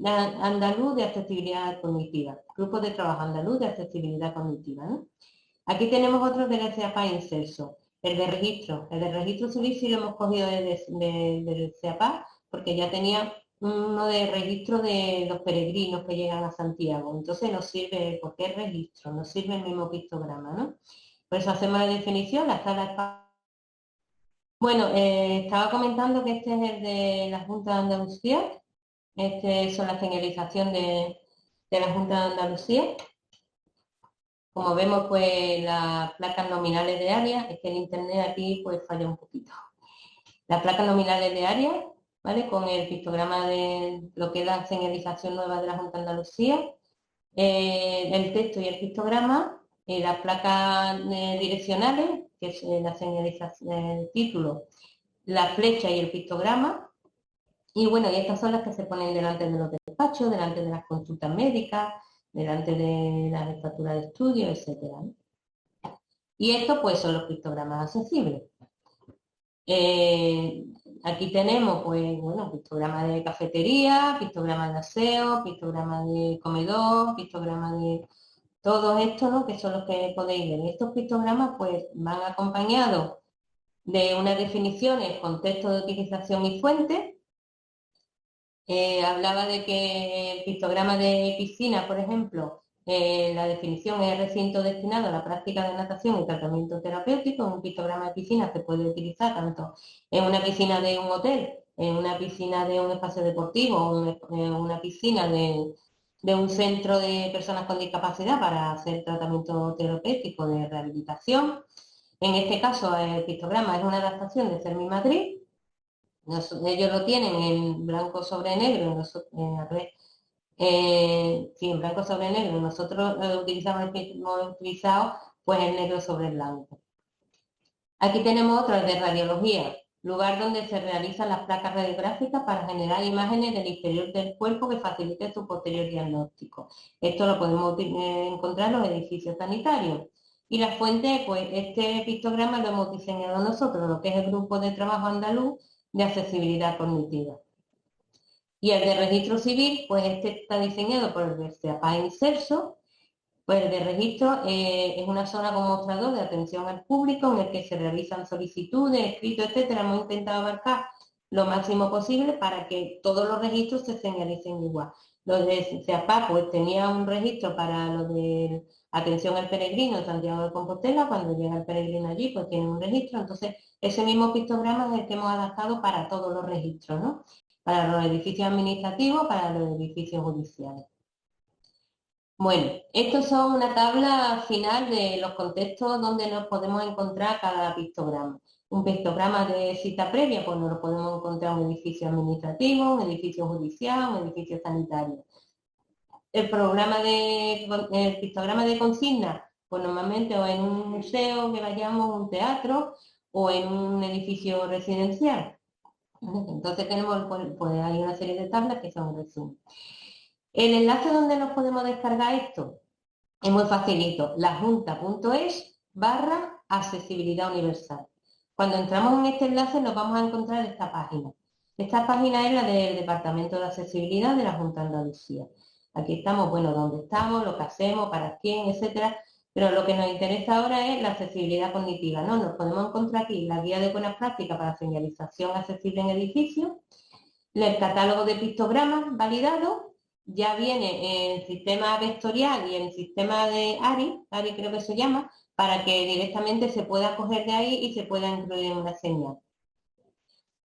Andaluz de Accesibilidad Cognitiva, Grupo de Trabajo Andaluz de Accesibilidad Cognitiva, ¿no? Aquí tenemos otro del CEAPA Inserso, el de registro civil sí lo hemos cogido del CEAPA porque ya tenía uno de registro de los peregrinos que llegan a Santiago, entonces nos sirve, porque es registro, nos sirve el mismo pictograma, ¿no? Por eso hacemos la definición, la sala. Bueno, estaba comentando que este es el de la Junta de Andalucía, Son la señalización de la Junta de Andalucía. Como vemos, pues las placas nominales de área, es que el internet aquí pues falla un poquito. Las placas nominales de área, ¿vale? Con el pictograma de lo que es la señalización nueva de la Junta de Andalucía, el texto y el pictograma, las placas direccionales, que es la señalización, el título, la flecha y el pictograma. Y bueno, y estas son las que se ponen delante de los despachos, delante de las consultas médicas, delante de la jefatura de estudio, etcétera, ¿no? Y estos pues son los pictogramas accesibles. Aquí tenemos pues bueno, pictograma de cafetería, pictograma de aseo, pictograma de comedor, pictograma de todo esto, ¿no? Que son los que podéis ver. Estos pictogramas pues van acompañados de unas definiciones, contexto de utilización y fuente. Hablaba de que el pictograma de piscina, por ejemplo, la definición es recinto destinado a la práctica de natación y tratamiento terapéutico. Un pictograma de piscina se puede utilizar tanto en una piscina de un hotel, en una piscina de un espacio deportivo, en una piscina de un centro de personas con discapacidad para hacer tratamiento terapéutico de rehabilitación. En este caso, el pictograma es una adaptación de Fermi Madrid. Ellos lo tienen en blanco sobre negro, en blanco sobre negro, nosotros hemos utilizado pues el negro sobre blanco. Aquí tenemos otro, el de radiología, lugar donde se realizan las placas radiográficas para generar imágenes del interior del cuerpo que facilite su posterior diagnóstico. Esto lo podemos encontrar en los edificios sanitarios. Y la fuente, pues este pictograma lo hemos diseñado nosotros, lo que es el Grupo de Trabajo Andaluz de Accesibilidad Cognitiva. Y el de registro civil, pues este está diseñado por el BCAPA Inserso. Pues el de registro es una zona con mostrador de atención al público en el que se realizan solicitudes, escritos, etcétera. Hemos intentado abarcar lo máximo posible para que todos los registros se señalicen igual. Los de CEAPA pues tenía un registro para lo de atención al peregrino en Santiago de Compostela. Cuando llega el peregrino allí, pues tiene un registro. Entonces, ese mismo pictograma es el que hemos adaptado para todos los registros, ¿no? Para los edificios administrativos, para los edificios judiciales. Bueno, estos son una tabla final de los contextos donde nos podemos encontrar cada pictograma. Un pictograma de cita previa, pues nos lo podemos encontrar en un edificio administrativo, un edificio judicial, un edificio sanitario. El pictograma de consigna, pues normalmente o en un museo que vayamos, un teatro, o en un edificio residencial. Entonces tenemos, pues hay una serie de tablas que son resumen. El enlace donde nos podemos descargar esto es muy facilito, lajunta.es/accesibilidad universal. Cuando entramos en este enlace nos vamos a encontrar esta página. Esta página es la del Departamento de Accesibilidad de la Junta de Andalucía. Aquí estamos, bueno, dónde estamos, lo que hacemos, para quién, etcétera. Pero lo que nos interesa ahora es la accesibilidad cognitiva, ¿no? Nos podemos encontrar aquí la guía de buenas prácticas para señalización accesible en edificios, el catálogo de pictogramas validado, ya viene en sistema vectorial y en sistema de ARI creo que se llama, para que directamente se pueda coger de ahí y se pueda incluir en una señal.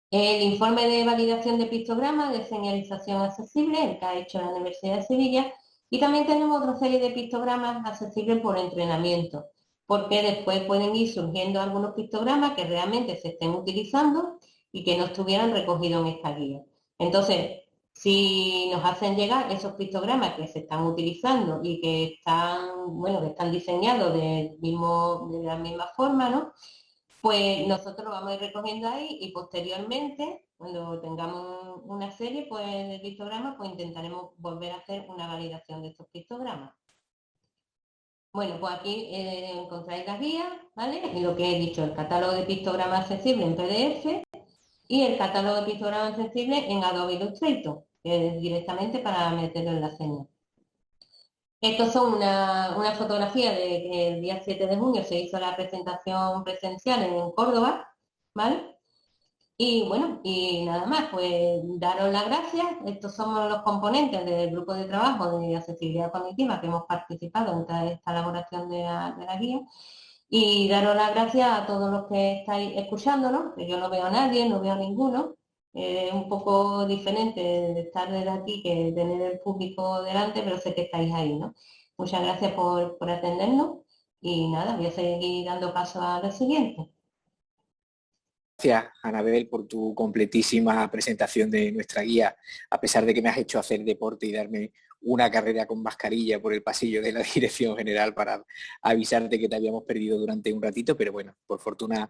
El informe de validación de pictogramas de señalización accesible, el que ha hecho la Universidad de Sevilla, y también tenemos otra serie de pictogramas accesibles por entrenamiento, porque después pueden ir surgiendo algunos pictogramas que realmente se estén utilizando y que no estuvieran recogidos en esta guía. Entonces, si nos hacen llegar esos pictogramas que se están utilizando y que están, bueno, que están diseñados de la misma forma, ¿no? Pues nosotros lo vamos a ir recogiendo ahí y posteriormente, cuando tengamos una serie pues, de pictogramas, pues intentaremos volver a hacer una validación de estos pictogramas. Bueno, pues aquí encontráis las guías, ¿vale? Y lo que he dicho, el catálogo de pictogramas accesible en PDF y el catálogo de pictogramas accesible en Adobe Illustrator, que es directamente para meterlo en la señal. Estos son una fotografía del día 7 de junio, se hizo la presentación presencial en Córdoba, ¿vale? Y bueno, y nada más, pues daros las gracias. Estos somos los componentes del grupo de trabajo de accesibilidad cognitiva que hemos participado en esta elaboración de la guía. Y daros las gracias a todos los que estáis escuchándonos, que yo no veo a nadie, no veo a ninguno. un poco diferente de estar desde aquí que tener el público delante, pero sé que estáis ahí, ¿no? Muchas gracias por atendernos y nada, voy a seguir dando paso a lo siguiente. Gracias, Anabel, por tu completísima presentación de nuestra guía, a pesar de que me has hecho hacer deporte y darme una carrera con mascarilla por el pasillo de la Dirección General para avisarte que te habíamos perdido durante un ratito, pero bueno, por fortuna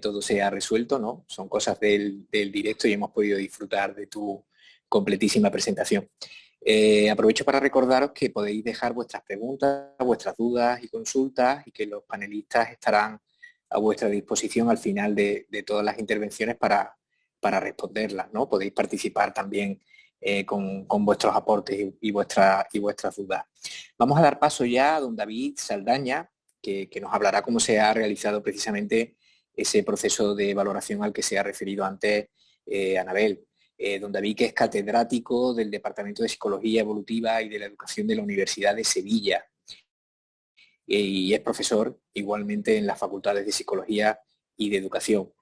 todo se ha resuelto, ¿no? Son cosas del directo y hemos podido disfrutar de tu completísima presentación. Aprovecho para recordaros que podéis dejar vuestras preguntas, vuestras dudas y consultas y que los panelistas estarán a vuestra disposición al final de todas las intervenciones para responderlas, ¿no? Podéis participar también con vuestros aportes y vuestras dudas. Vamos a dar paso ya a don David Saldaña, que nos hablará cómo se ha realizado precisamente ese proceso de valoración al que se ha referido antes Anabel. Don David, que es catedrático del Departamento de Psicología Evolutiva y de la Educación de la Universidad de Sevilla, y es profesor igualmente en las facultades de Psicología y de Educación.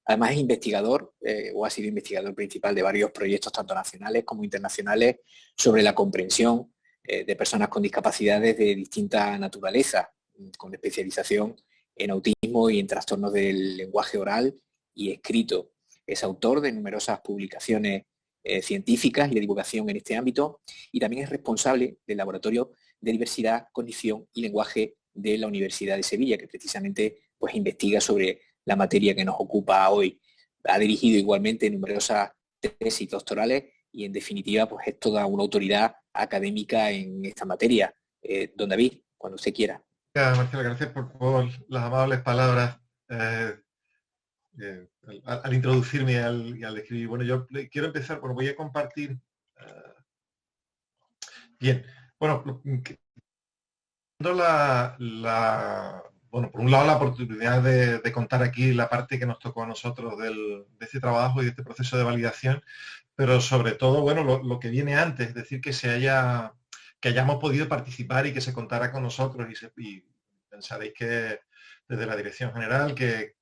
Además es investigador o ha sido investigador principal de varios proyectos tanto nacionales como internacionales sobre la comprensión de personas con discapacidades de distinta naturaleza, con especialización en autismo y en trastornos del lenguaje oral y escrito. Es autor de numerosas publicaciones científicas y de divulgación en este ámbito y también es responsable del Laboratorio de Diversidad, Cognición y Lenguaje de la Universidad de Sevilla, que precisamente pues, investiga sobre la materia que nos ocupa hoy. Ha dirigido igualmente numerosas tesis doctorales y en definitiva pues, es toda una autoridad académica en esta materia. Don David, cuando usted quiera. Marcela, gracias por las amables palabras al introducirme y al describir. Bueno, yo quiero empezar, bueno, voy a compartir. Bien, bueno, bueno, por un lado la oportunidad de contar aquí la parte que nos tocó a nosotros de este trabajo y de este proceso de validación, pero sobre todo, bueno, lo que viene antes, es decir, que hayamos podido participar y que se contara con nosotros y pensaréis que desde la Dirección General que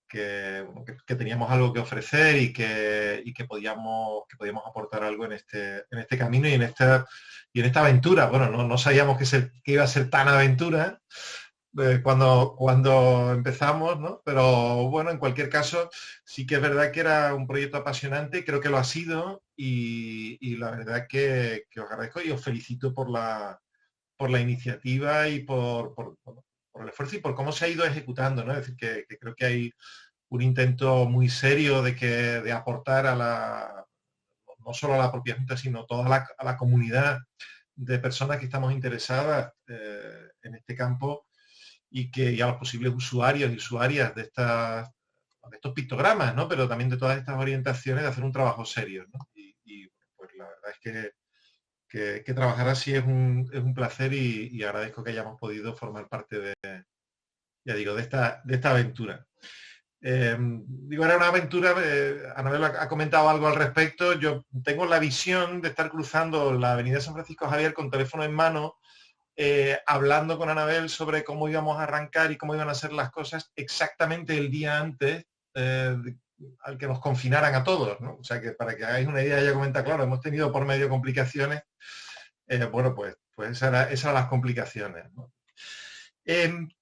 teníamos algo que ofrecer y que podíamos aportar algo en este camino y en esta aventura. Bueno, no sabíamos que iba a ser tan aventura cuando empezamos, ¿no? Pero bueno, en cualquier caso, sí que es verdad que era un proyecto apasionante, creo que lo ha sido y la verdad que os agradezco y os felicito por la iniciativa y por el esfuerzo y por cómo se ha ido ejecutando, ¿no? Es decir, que creo que hay un intento muy serio de aportar no solo a la propia Junta, sino a la comunidad de personas que estamos interesadas en este campo y a los posibles usuarios y usuarias de estos pictogramas, ¿no? Pero también de todas estas orientaciones, de hacer un trabajo serio, ¿no? Y pues la verdad es que trabajar así es un placer y agradezco que hayamos podido formar parte de esta aventura. Era una aventura, Anabel ha comentado algo al respecto, yo tengo la visión de estar cruzando la avenida San Francisco Javier con teléfono en mano, hablando con Anabel sobre cómo íbamos a arrancar y cómo iban a ser las cosas exactamente el día antes al que nos confinaran a todos, ¿no? O sea que para que hagáis una idea, ella comenta, claro, hemos tenido por medio complicaciones, bueno, pues esas eran las complicaciones, ¿no? El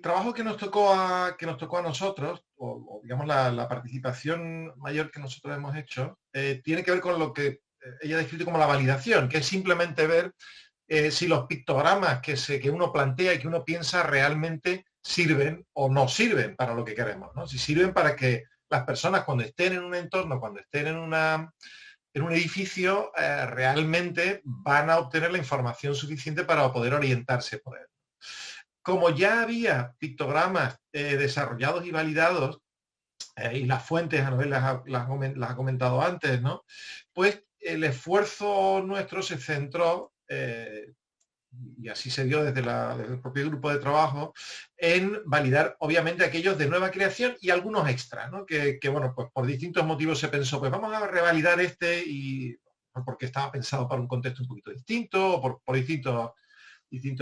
trabajo que nos tocó a nosotros, o digamos la participación mayor que nosotros hemos hecho, tiene que ver con lo que ella ha descrito como la validación, que es simplemente ver si los pictogramas que uno plantea y que uno piensa realmente sirven o no sirven para lo que queremos, ¿no? Si sirven para que las personas cuando estén en un entorno, cuando estén en un edificio, realmente van a obtener la información suficiente para poder orientarse por él. Como ya había pictogramas desarrollados y validados, y las fuentes, Anabel las ha comentado antes, ¿no? Pues el esfuerzo nuestro se centró, y así se dio desde el propio grupo de trabajo, en validar obviamente aquellos de nueva creación y algunos extras, ¿no? Que bueno, pues por distintos motivos se pensó, pues vamos a revalidar y porque estaba pensado para un contexto un poquito distinto, o por distintos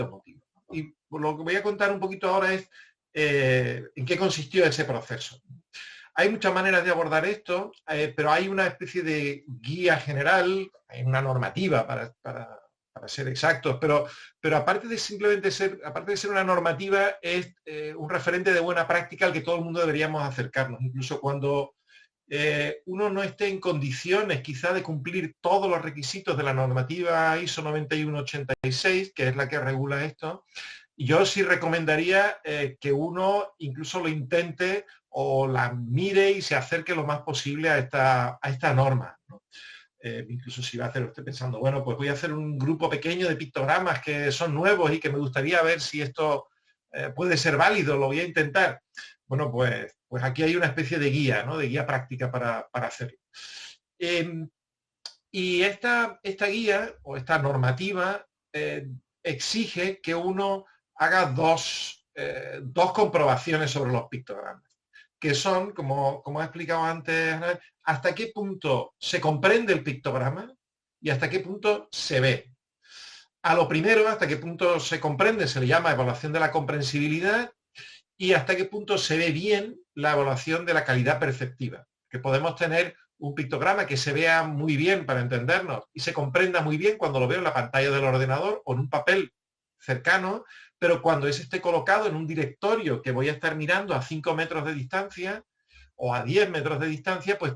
motivos. Y lo que voy a contar un poquito ahora es en qué consistió ese proceso. Hay muchas maneras de abordar esto, pero hay una especie de guía general, hay una normativa para ser exactos, pero aparte de simplemente aparte de ser una normativa, es un referente de buena práctica al que todo el mundo deberíamos acercarnos, incluso cuando uno no esté en condiciones quizá de cumplir todos los requisitos de la normativa ISO 9186, que es la que regula esto. Yo sí recomendaría que uno incluso lo intente o la mire y se acerque lo más posible a esta norma, ¿no? Incluso si va a hacer usted pensando, bueno, pues voy a hacer un grupo pequeño de pictogramas que son nuevos y que me gustaría ver si esto puede ser válido, lo voy a intentar. Bueno, pues aquí hay una especie de guía, ¿no? De guía práctica para hacerlo. Y esta guía o esta normativa exige que uno haga dos comprobaciones sobre los pictogramas, que son, como he explicado antes, hasta qué punto se comprende el pictograma y hasta qué punto se ve. A lo primero, hasta qué punto se comprende, se le llama evaluación de la comprensibilidad, y hasta qué punto se ve bien la evaluación de la calidad perceptiva, que podemos tener un pictograma que se vea muy bien para entendernos y se comprenda muy bien cuando lo veo en la pantalla del ordenador o en un papel cercano, pero cuando ese esté colocado en un directorio que voy a estar mirando a 5 metros de distancia o a 10 metros de distancia, pues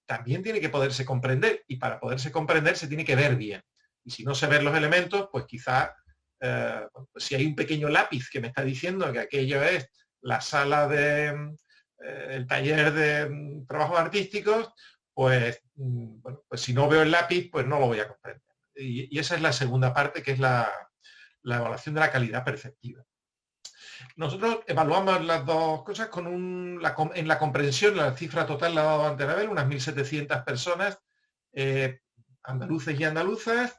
también tiene que poderse comprender, y para poderse comprender se tiene que ver bien. Y si no se ven los elementos, pues quizá si hay un pequeño lápiz que me está diciendo que aquello es la sala el taller de trabajos artísticos, pues, bueno, pues si no veo el lápiz, pues no lo voy a comprender. Y esa es la segunda parte, que es la evaluación de la calidad perceptiva. Nosotros evaluamos las dos cosas en la comprensión. La cifra total la ha dado antes de ver, unas 1.700 personas, andaluces y andaluzas.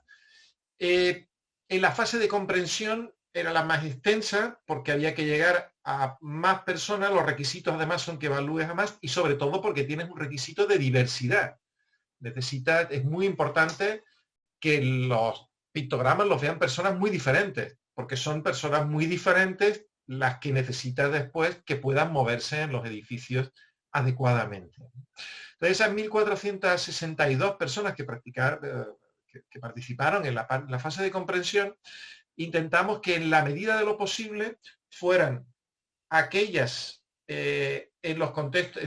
En la fase de comprensión era la más extensa porque había que llegar a más personas. Los requisitos además son que evalúes a más, y sobre todo porque tienes un requisito de diversidad. Es muy importante que los pictogramas los vean personas muy diferentes, porque son personas muy diferentes las que necesitas después que puedan moverse en los edificios adecuadamente. Entonces, esas 1.462 personas que participaron en la fase de comprensión, intentamos que en la medida de lo posible fueran aquellas en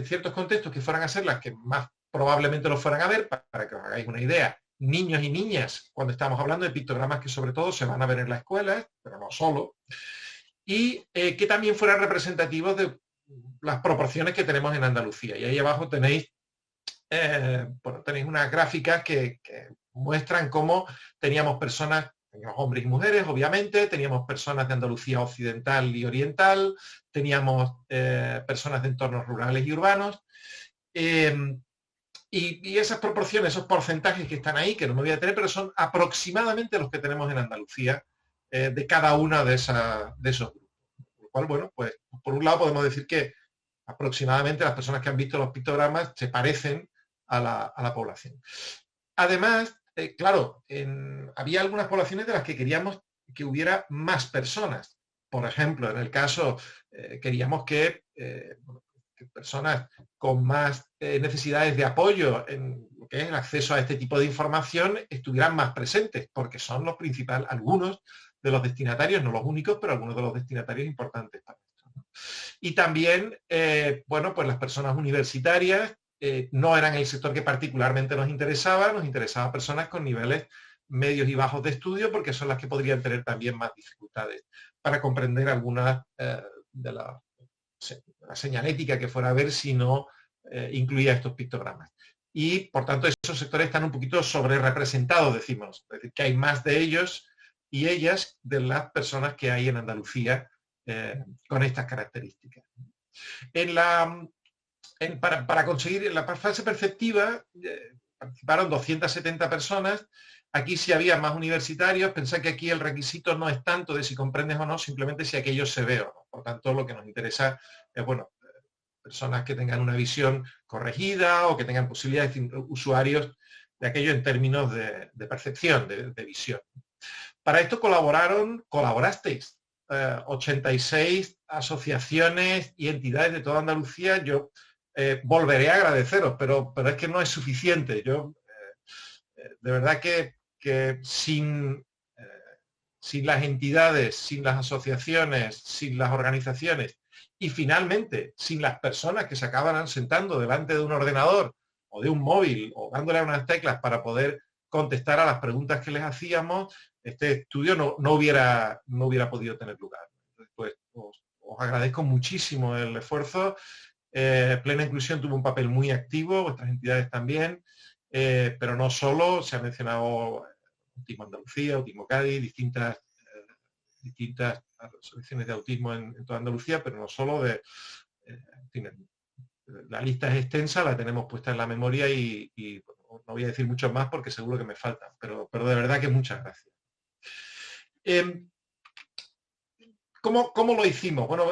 ciertos contextos que fueran a ser las que más probablemente lo fueran a ver, para que os hagáis una idea, niños y niñas, cuando estamos hablando de pictogramas que sobre todo se van a ver en la escuela, pero no solo, y que también fueran representativos de las proporciones que tenemos en Andalucía. Y ahí abajo tenéis unas gráficas que muestran cómo teníamos hombres y mujeres, obviamente, teníamos personas de Andalucía occidental y oriental, teníamos personas de entornos rurales y urbanos, y esas proporciones, esos porcentajes que están ahí, que no me voy a tener, pero son aproximadamente los que tenemos en Andalucía de cada una de esos grupos. Por lo cual, bueno, pues por un lado podemos decir que aproximadamente las personas que han visto los pictogramas se parecen a la población. Además, claro, había algunas poblaciones de las que queríamos que hubiera más personas. Por ejemplo, en el caso, queríamos que personas con más necesidades de apoyo en lo que es el acceso a este tipo de información estuvieran más presentes, porque son algunos de los destinatarios, no los únicos, pero algunos de los destinatarios importantes para esto, ¿no? Y también, bueno, pues las personas universitarias no eran el sector que particularmente nos interesaba personas con niveles medios y bajos de estudio, porque son las que podrían tener también más dificultades para comprender algunas de la señalética que fuera a ver si no incluía estos pictogramas. Y, por tanto, esos sectores están un poquito sobre representados, decimos. Es decir, que hay más de ellos y ellas de las personas que hay en Andalucía con estas características. Para conseguir la fase perceptiva participaron 270 personas. Aquí sí había más universitarios. Pensad que aquí el requisito no es tanto de si comprendes o no, simplemente si aquello se ve o no. Por tanto, lo que nos interesa es, bueno, personas que tengan una visión corregida o que tengan posibilidades de usuarios de aquello en términos de percepción, de visión. Para esto colaborasteis 86 asociaciones y entidades de toda Andalucía. Yo volveré a agradeceros, pero es que no es suficiente. Yo, de verdad que sin las entidades, sin las asociaciones, sin las organizaciones y finalmente sin las personas que se acaban sentando delante de un ordenador o de un móvil o dándole a unas teclas para poder contestar a las preguntas que les hacíamos, este estudio no hubiera podido tener lugar. Pues os agradezco muchísimo el esfuerzo. Plena Inclusión tuvo un papel muy activo, vuestras entidades también, pero no solo, se ha mencionado Autismo Andalucía, Autismo Cádiz, distintas asociaciones de autismo en toda Andalucía, pero no solo la lista es extensa, la tenemos puesta en la memoria y no voy a decir mucho más porque seguro que me faltan, pero de verdad que muchas gracias. ¿Cómo lo hicimos? Bueno,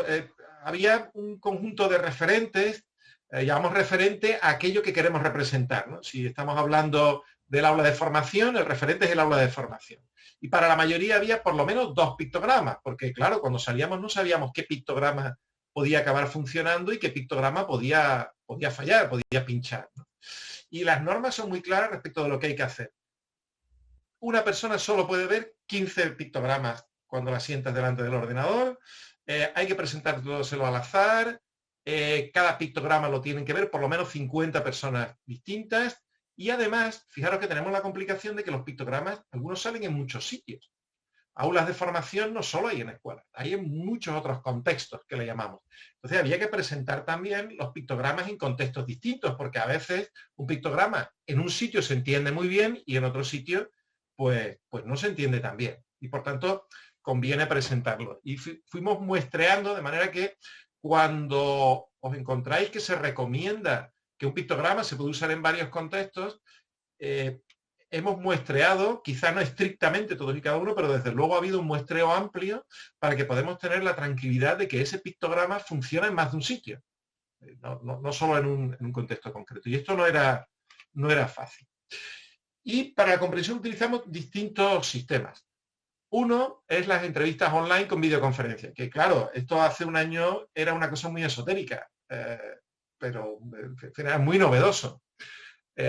había un conjunto de referentes, llamamos referente a aquello que queremos representar, ¿no? Si estamos hablando del aula de formación, el referente es el aula de formación. Y para la mayoría había por lo menos 2 pictogramas, porque claro, cuando salíamos no sabíamos qué pictograma podía acabar funcionando y qué pictograma podía fallar, podía pinchar, ¿no? Y las normas son muy claras respecto de lo que hay que hacer. Una persona solo puede ver 15 pictogramas cuando la sientas delante del ordenador, hay que presentárselo al azar, cada pictograma lo tienen que ver por lo menos 50 personas distintas, y además, fijaros que tenemos la complicación de que los pictogramas, algunos salen en muchos sitios. Aulas de formación no solo hay en escuelas, hay en muchos otros contextos que le llamamos. Entonces había que presentar también los pictogramas en contextos distintos, porque a veces un pictograma en un sitio se entiende muy bien y en otro sitio pues no se entiende tan bien. Y por tanto conviene presentarlo. Y fuimos muestreando de manera que cuando os encontráis que se recomienda que un pictograma se puede usar en varios contextos, hemos muestreado, quizá no estrictamente todos y cada uno, pero desde luego ha habido un muestreo amplio para que podamos tener la tranquilidad de que ese pictograma funciona en más de un sitio, no solo en un contexto concreto. Y esto no era fácil. Y para la comprensión utilizamos distintos sistemas. Uno es las entrevistas online con videoconferencia, que claro, esto hace un año era una cosa muy esotérica, pero era muy novedoso.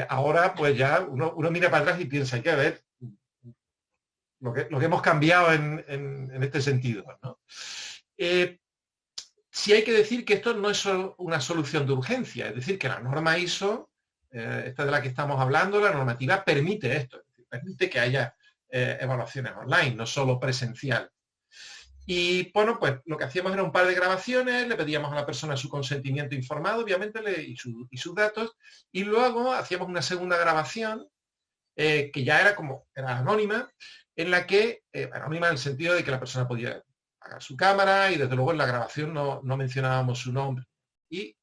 Ahora pues ya uno mira para atrás y piensa, hay que ver lo que hemos cambiado en este sentido, ¿no? Sí hay que decir que esto no es solo una solución de urgencia, es decir, que la norma ISO, esta de la que estamos hablando, la normativa permite esto, es decir, permite que haya evaluaciones online, no solo presencial. Y bueno, pues lo que hacíamos era un par de grabaciones, le pedíamos a la persona su consentimiento informado, obviamente, y sus datos, y luego hacíamos una segunda grabación, que ya era anónima, en la que, anónima en el sentido de que la persona podía apagar su cámara y desde luego en la grabación no mencionábamos su nombre. Y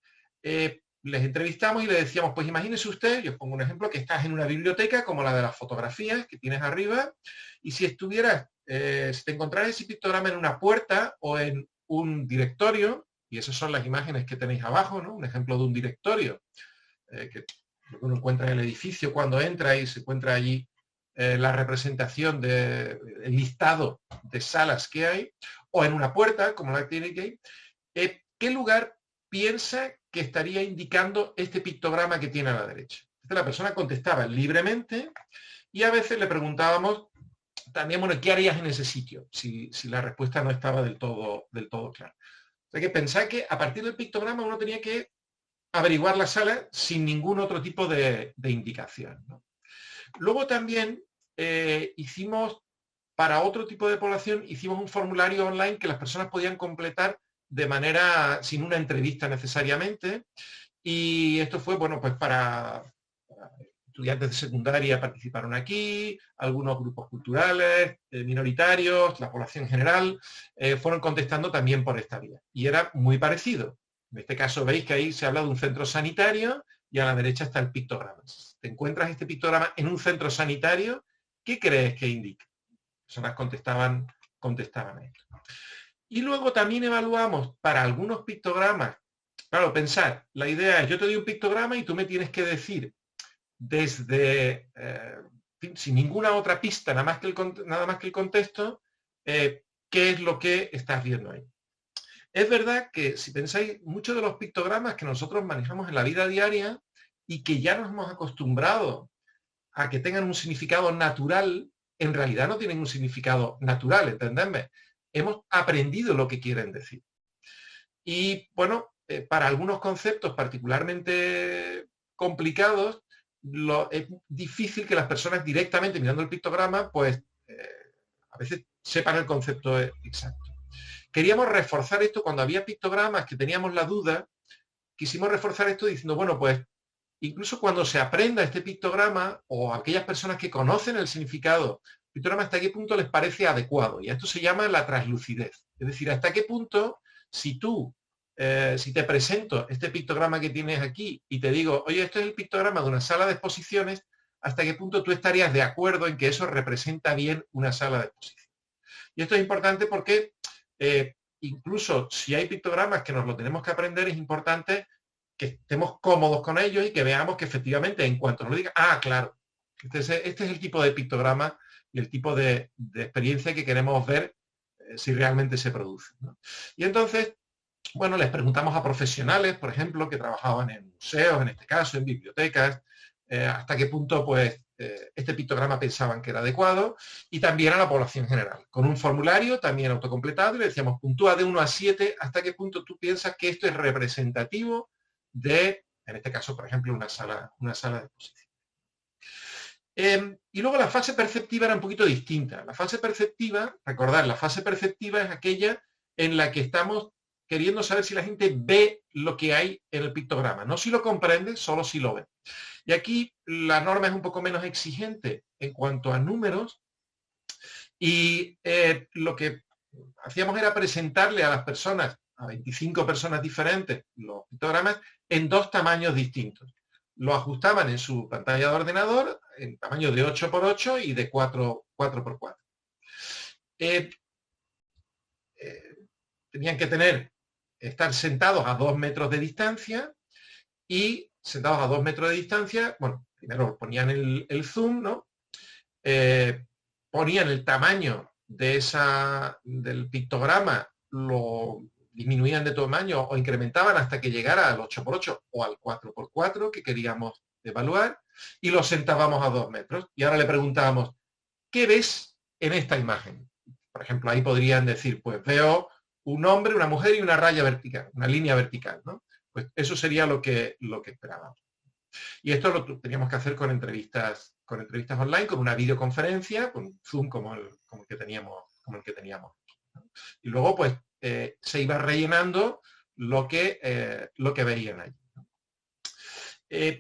les entrevistamos y le decíamos, pues imagínese usted, yo os pongo un ejemplo, que estás en una biblioteca como la de las fotografías que tienes arriba, y si estuvieras, si te encontraras ese pictograma en una puerta o en un directorio, y esas son las imágenes que tenéis abajo, ¿no? Un ejemplo de un directorio, que uno encuentra en el edificio cuando entra y se encuentra allí la representación del listado de salas que hay, o en una puerta, como la que tiene aquí, ¿qué lugar piensa que estaría indicando este pictograma que tiene a la derecha? Entonces la persona contestaba libremente y a veces le preguntábamos también, bueno, ¿qué harías en ese sitio? Si la respuesta no estaba del todo clara. O sea que pensar que a partir del pictograma uno tenía que averiguar la sala sin ningún otro tipo de indicación, ¿no? Luego también hicimos, para otro tipo de población, hicimos un formulario online que las personas podían completar de manera, sin una entrevista necesariamente, y esto fue, bueno, pues para estudiantes de secundaria participaron aquí, algunos grupos culturales, minoritarios, la población en general, fueron contestando también por esta vía. Y era muy parecido. En este caso veis que ahí se habla de un centro sanitario y a la derecha está el pictograma. Si te encuentras este pictograma en un centro sanitario, ¿qué crees que indica? Las personas contestaban esto. Y luego también evaluamos para algunos pictogramas. Claro, pensar, la idea es, yo te doy un pictograma y tú me tienes que decir desde, sin ninguna otra pista, nada más que el contexto, qué es lo que estás viendo ahí. Es verdad que si pensáis, muchos de los pictogramas que nosotros manejamos en la vida diaria y que ya nos hemos acostumbrado a que tengan un significado natural, en realidad no tienen un significado natural, ¿entendedme? Hemos aprendido lo que quieren decir. Y bueno, para algunos conceptos particularmente complicados, es difícil que las personas directamente mirando el pictograma, pues a veces sepan el concepto exacto. Queríamos reforzar esto cuando había pictogramas que teníamos la duda, quisimos reforzar esto diciendo, bueno, pues incluso cuando se aprenda este pictograma o aquellas personas que conocen el significado, el pictograma hasta qué punto les parece adecuado. Y a esto se llama la translucidez. Es decir, hasta qué punto, si te presento este pictograma que tienes aquí y te digo, oye, esto es el pictograma de una sala de exposiciones, hasta qué punto tú estarías de acuerdo en que eso representa bien una sala de exposiciones. Y esto es importante porque incluso si hay pictogramas que nos lo tenemos que aprender, es importante que estemos cómodos con ellos y que veamos que efectivamente en cuanto nos lo digan, claro, este es el tipo de pictograma y el tipo de experiencia que queremos ver si realmente se produce, ¿no? Y entonces, bueno, les preguntamos a profesionales, por ejemplo, que trabajaban en museos, en este caso, en bibliotecas, hasta qué punto pues este pictograma pensaban que era adecuado, y también a la población general, con un formulario también autocompletado, y le decíamos, puntúa de 1 a 7, hasta qué punto tú piensas que esto es representativo de, en este caso, por ejemplo, una sala de exposición. Y luego la fase perceptiva era un poquito distinta. La fase perceptiva, recordad, la fase perceptiva es aquella en la que estamos queriendo saber si la gente ve lo que hay en el pictograma. No si lo comprende, solo si lo ve. Y aquí la norma es un poco menos exigente en cuanto a números, y lo que hacíamos era presentarle a las personas, a 25 personas diferentes, los pictogramas en 2 tamaños distintos. Lo ajustaban en su pantalla de ordenador en tamaño de 8x8 y de 4x4. Tenían que estar sentados a 2 metros de distancia, y sentados a 2 metros de distancia, bueno, primero ponían el zoom, ¿no? Ponían el tamaño del pictograma, lo disminuían de tamaño o incrementaban hasta que llegara al 8x8 o al 4x4 que queríamos evaluar, y lo sentábamos a 2 metros. Y ahora le preguntábamos, ¿qué ves en esta imagen? Por ejemplo, ahí podrían decir, pues veo un hombre, una mujer y una raya vertical, una línea vertical, ¿no? Pues eso sería lo que esperábamos. Y esto lo teníamos que hacer con entrevistas online, con una videoconferencia, con Zoom como el que teníamos, ¿no? Y luego, pues, se iba rellenando lo que veían ahí, ¿no?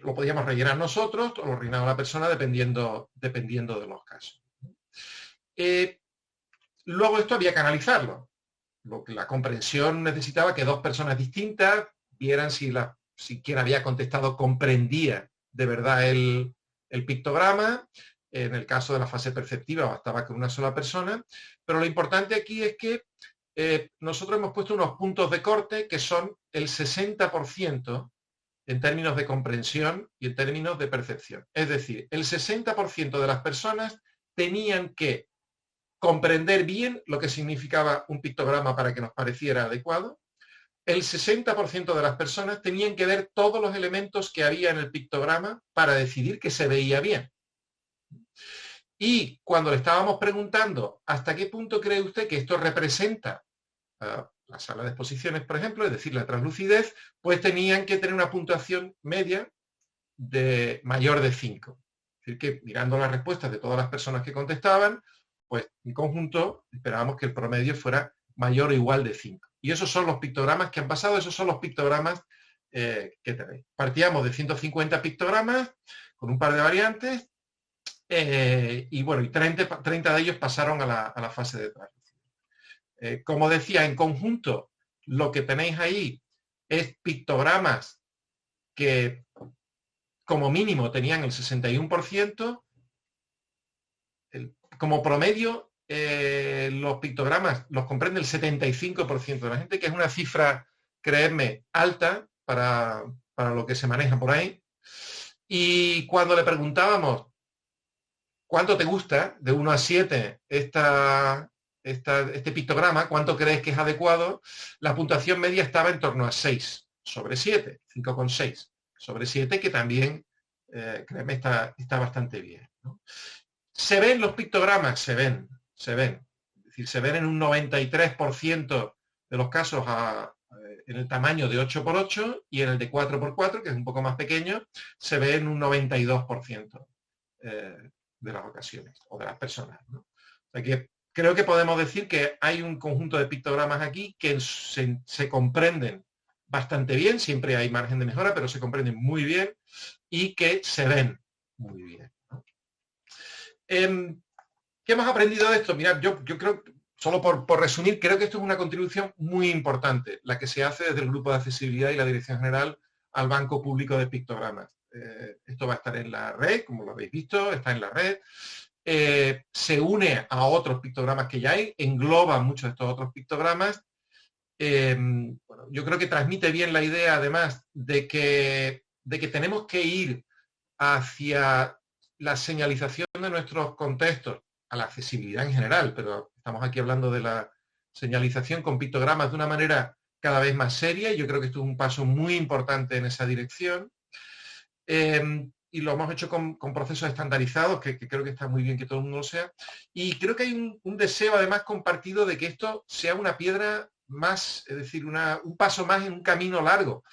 Lo podíamos rellenar nosotros o lo rellenaba la persona dependiendo de los casos. Luego esto había que analizarlo. La comprensión necesitaba que 2 personas distintas vieran si quien había contestado comprendía de verdad el pictograma. En el caso de la fase perceptiva bastaba con una sola persona, pero lo importante aquí es que nosotros hemos puesto unos puntos de corte que son el 60% en términos de comprensión y en términos de percepción. Es decir, el 60% de las personas tenían que comprender bien lo que significaba un pictograma para que nos pareciera adecuado. El 60% de las personas tenían que ver todos los elementos que había en el pictograma para decidir que se veía bien. Y cuando le estábamos preguntando hasta qué punto cree usted que esto representa la sala de exposiciones, por ejemplo, es decir, la translucidez, pues tenían que tener una puntuación media de mayor de 5. Es decir, que mirando las respuestas de todas las personas que contestaban, pues en conjunto esperábamos que el promedio fuera mayor o igual de 5. Y esos son los pictogramas que han pasado, esos son los pictogramas que tenéis. Partíamos de 150 pictogramas con un par de variantes, y bueno, y 30 de ellos pasaron a la fase de translucidez. Como decía, en conjunto, lo que tenéis ahí es pictogramas que como mínimo tenían el 61%, como promedio los pictogramas los comprende el 75% de la gente, que es una cifra, creedme, alta para lo que se maneja por ahí. Y cuando le preguntábamos ¿cuánto te gusta de 1 a 7 esta este pictograma, cuánto crees que es adecuado, la puntuación media estaba en torno a 6 sobre 7, 5,6 sobre 7, que también, créeme, está bastante bien, ¿no? ¿Se ven los pictogramas? Se ven. Es decir, se ven en un 93% de los casos en el tamaño de 8×8 y en el de 4×4, que es un poco más pequeño, se ve en un 92% de las ocasiones o de las personas, ¿no? O sea que creo que podemos decir que hay un conjunto de pictogramas aquí que se comprenden bastante bien, siempre hay margen de mejora, pero se comprenden muy bien y que se ven muy bien, ¿no? ¿Qué hemos aprendido de esto? Mirad, yo creo, solo por resumir, creo que esto es una contribución muy importante, la que se hace desde el Grupo de Accesibilidad y la Dirección General al Banco Público de Pictogramas. Esto va a estar en la red, como lo habéis visto, está en la red. Se une a otros pictogramas que ya hay, engloba muchos de estos otros pictogramas. Bueno, yo creo que transmite bien la idea, además, de que tenemos que ir hacia la señalización de nuestros contextos, a la accesibilidad en general, pero estamos aquí hablando de la señalización con pictogramas de una manera cada vez más seria, y yo creo que esto es un paso muy importante en esa dirección. Y lo hemos hecho con procesos estandarizados, que creo que está muy bien que todo el mundo lo sea. Y creo que hay un deseo además compartido de que esto sea una piedra más, es decir, un paso más en un camino largo.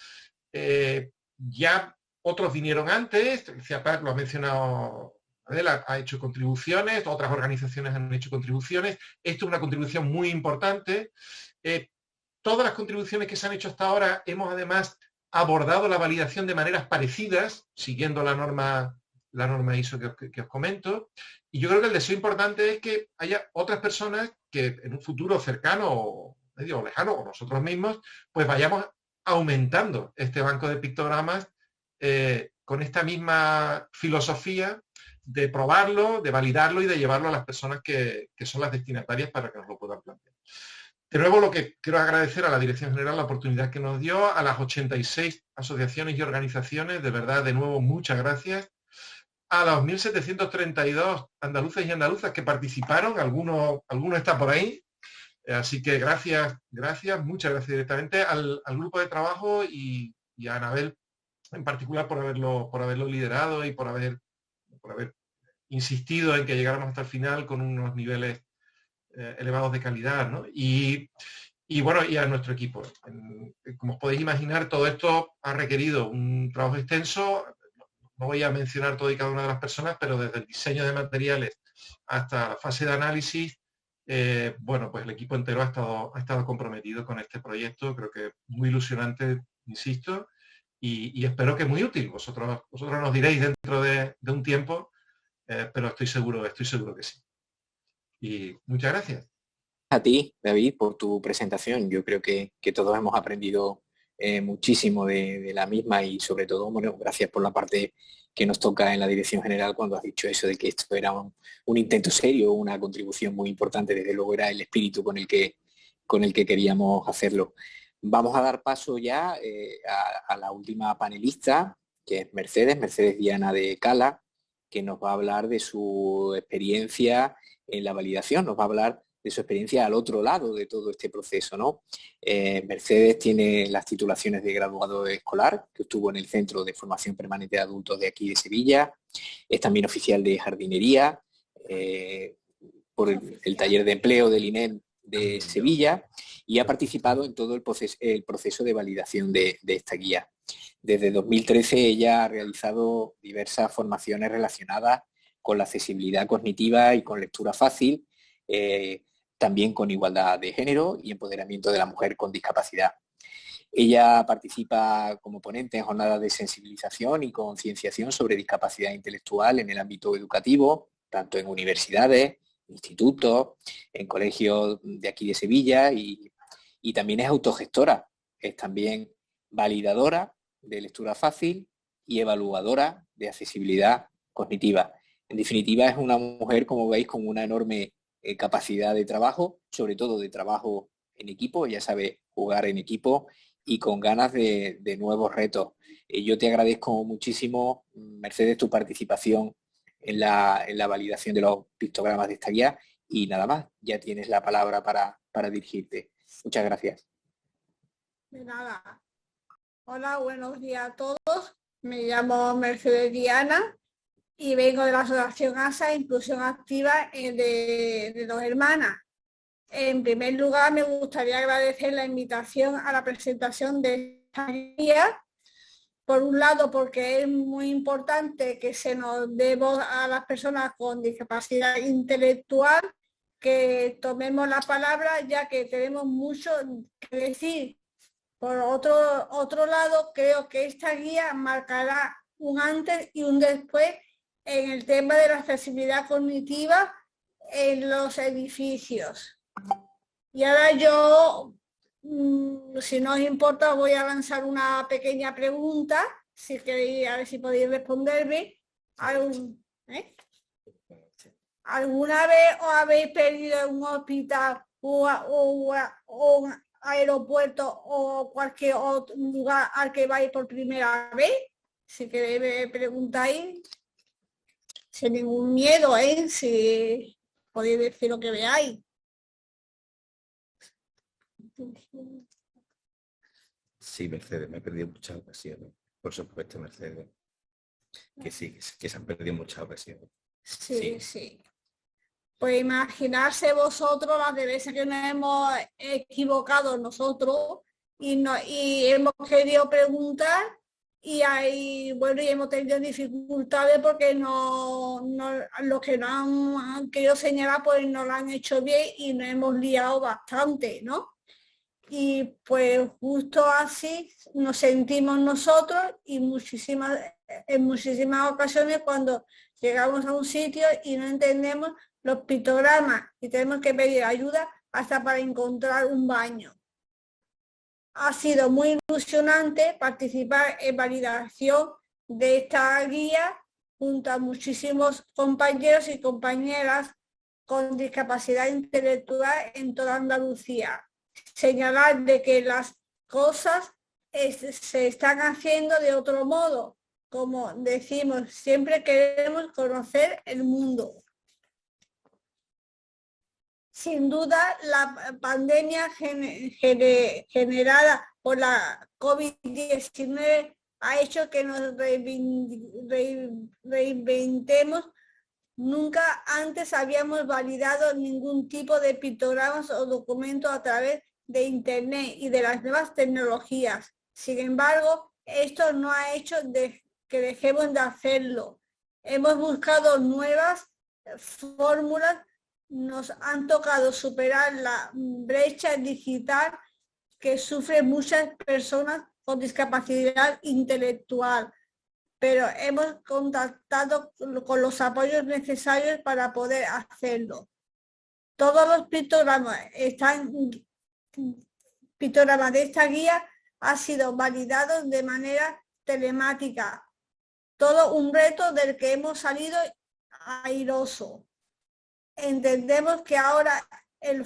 Ya otros vinieron antes, CIAPAC lo ha mencionado, Adela ha hecho contribuciones, otras organizaciones han hecho contribuciones. Esto es una contribución muy importante. Todas las contribuciones que se han hecho hasta ahora hemos además abordado la validación de maneras parecidas, siguiendo la norma ISO que os comento, y yo creo que el deseo importante es que haya otras personas que en un futuro cercano o medio lejano, o nosotros mismos, pues vayamos aumentando este banco de pictogramas con esta misma filosofía de probarlo, de validarlo y de llevarlo a las personas que son las destinatarias para que nos lo puedan plantear. De nuevo, lo que quiero agradecer a la Dirección General la oportunidad que nos dio, a las 86 asociaciones y organizaciones, de verdad, de nuevo, muchas gracias. A los 1.732 andaluces y andaluzas que participaron, alguno está por ahí, así que gracias, muchas gracias directamente al grupo de trabajo y a Anabel en particular por haberlo liderado y por haber insistido en que llegáramos hasta el final con unos niveles elevados de calidad, ¿no? Y bueno, y a nuestro equipo. Como os podéis imaginar, todo esto ha requerido un trabajo extenso. No voy a mencionar todo y cada una de las personas, pero desde el diseño de materiales hasta la fase de análisis, bueno, pues el equipo entero ha estado comprometido con este proyecto. Creo que muy ilusionante, insisto, y espero que muy útil. Vosotros nos diréis dentro de un tiempo, pero estoy seguro que sí. Y muchas gracias. A ti, David, por tu presentación. Yo creo que todos hemos aprendido muchísimo de la misma y sobre todo, bueno, gracias por la parte que nos toca en la Dirección General cuando has dicho eso de que esto era un intento serio, una contribución muy importante, desde luego era el espíritu con el que queríamos hacerlo. Vamos a dar paso ya a la última panelista, que es Mercedes Diana de Cala, que nos va a hablar de su experiencia en la validación, nos va a hablar de su experiencia al otro lado de todo este proceso, ¿no? Mercedes tiene las titulaciones de graduado escolar, que obtuvo en el Centro de Formación Permanente de Adultos de aquí de Sevilla, es también oficial de jardinería por el taller de empleo del INEM de Sevilla y ha participado en todo el proceso de validación de esta guía. Desde 2013 ella ha realizado diversas formaciones relacionadas con la accesibilidad cognitiva y con lectura fácil, también con igualdad de género y empoderamiento de la mujer con discapacidad. Ella participa como ponente en jornadas de sensibilización y concienciación sobre discapacidad intelectual en el ámbito educativo, tanto en universidades, institutos, en colegios de aquí de Sevilla y también es autogestora, es también validadora de lectura fácil y evaluadora de accesibilidad cognitiva. En definitiva, es una mujer, como veis, con una enorme capacidad de trabajo, sobre todo de trabajo en equipo, ella sabe jugar en equipo y con ganas de nuevos retos. Yo te agradezco muchísimo, Mercedes, tu participación en la validación de los pictogramas de esta guía Y nada más, ya tienes la palabra para dirigirte. Muchas gracias. De nada. Hola, buenos días a todos. Me llamo Mercedes Diana y vengo de la Asociación ASA, Inclusión Activa de Dos Hermanas. En primer lugar, me gustaría agradecer la invitación a la presentación de esta guía. Por un lado, porque es muy importante que se nos dé voz a las personas con discapacidad intelectual, que tomemos la palabra, ya que tenemos mucho que decir. Por otro lado, creo que esta guía marcará un antes y un después en el tema de la accesibilidad cognitiva en los edificios. Y ahora yo, si no os importa, voy a lanzar una pequeña pregunta, si queréis, a ver si podéis responderme. ¿Alguna vez os habéis perdido en un hospital o un aeropuerto o cualquier otro lugar al que vais por primera vez? Si queréis me preguntáis, sin ningún miedo, si podéis decir lo que veáis. Sí, Mercedes, me he perdido muchas ocasiones. Por supuesto, Mercedes. Que sí, que se han perdido muchas ocasiones. Sí. Pues imaginarse vosotros las de veces que nos hemos equivocado nosotros y hemos querido preguntar y hemos tenido dificultades porque los que no han querido señalar pues no lo han hecho bien y nos hemos liado bastante, ¿no? Y pues justo así nos sentimos nosotros y en muchísimas ocasiones cuando llegamos a un sitio y no entendemos los pictogramas y tenemos que pedir ayuda hasta para encontrar un baño. Ha sido muy ilusionante participar en validación de esta guía junto a muchísimos compañeros y compañeras con discapacidad intelectual en toda Andalucía. Señalar de que las cosas se están haciendo de otro modo. Como decimos, siempre queremos conocer el mundo. Sin duda, la pandemia generada por la COVID-19 ha hecho que nos reinventemos. Nunca antes habíamos validado ningún tipo de pictogramas o documentos a través de Internet y de las nuevas tecnologías. Sin embargo, esto no ha hecho que dejemos de hacerlo. Hemos buscado nuevas fórmulas, nos han tocado superar la brecha digital que sufren muchas personas con discapacidad intelectual, pero hemos contactado con los apoyos necesarios para poder hacerlo. Todos los pictogramas de esta guía han sido validados de manera telemática. Todo un reto del que hemos salido airoso. Entendemos que ahora el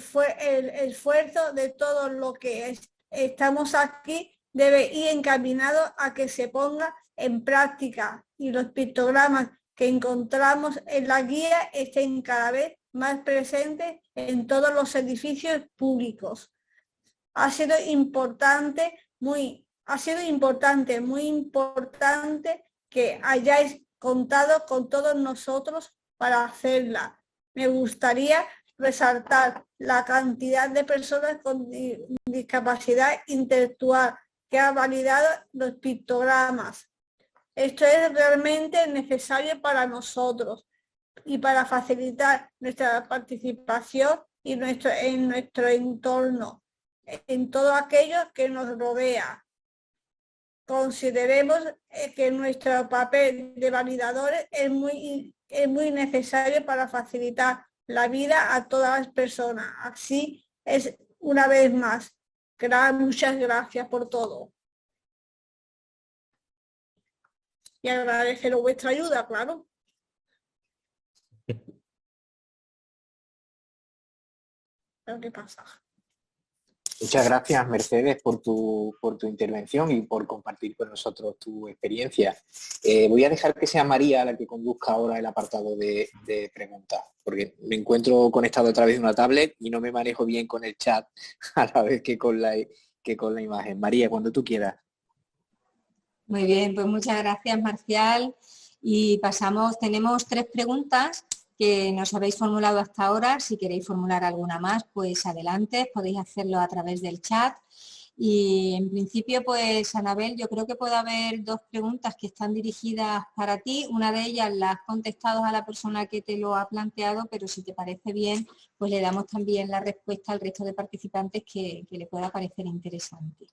esfuerzo de todo lo que estamos aquí debe ir encaminado a que se ponga en práctica y los pictogramas que encontramos en la guía estén cada vez más presentes en todos los edificios públicos. Ha sido importante, muy importante que hayáis contado con todos nosotros para hacerla. Me gustaría resaltar la cantidad de personas con discapacidad intelectual que ha validado los pictogramas. Esto es realmente necesario para nosotros y para facilitar nuestra participación y en nuestro entorno, en todo aquello que nos rodea. Consideremos que nuestro papel de validadores es muy necesario para facilitar la vida a todas las personas. Así es, una vez más, muchas gracias por todo. Y agradeceros vuestra ayuda, claro. Pero ¿qué pasa? Muchas gracias, Mercedes, por tu intervención y por compartir con nosotros tu experiencia. Voy a dejar que sea María la que conduzca ahora el apartado de preguntas, porque me encuentro conectado a través de una tablet y no me manejo bien con el chat a la vez que con la imagen. María, cuando tú quieras. Muy bien, pues muchas gracias, Marcial. Y tenemos 3 preguntas que nos habéis formulado hasta ahora. Si queréis formular alguna más, pues adelante, podéis hacerlo a través del chat. Y en principio, pues Anabel, yo creo que puede haber 2 preguntas que están dirigidas para ti. Una de ellas la has contestado a la persona que te lo ha planteado, pero si te parece bien, pues le damos también la respuesta al resto de participantes que le pueda parecer interesante.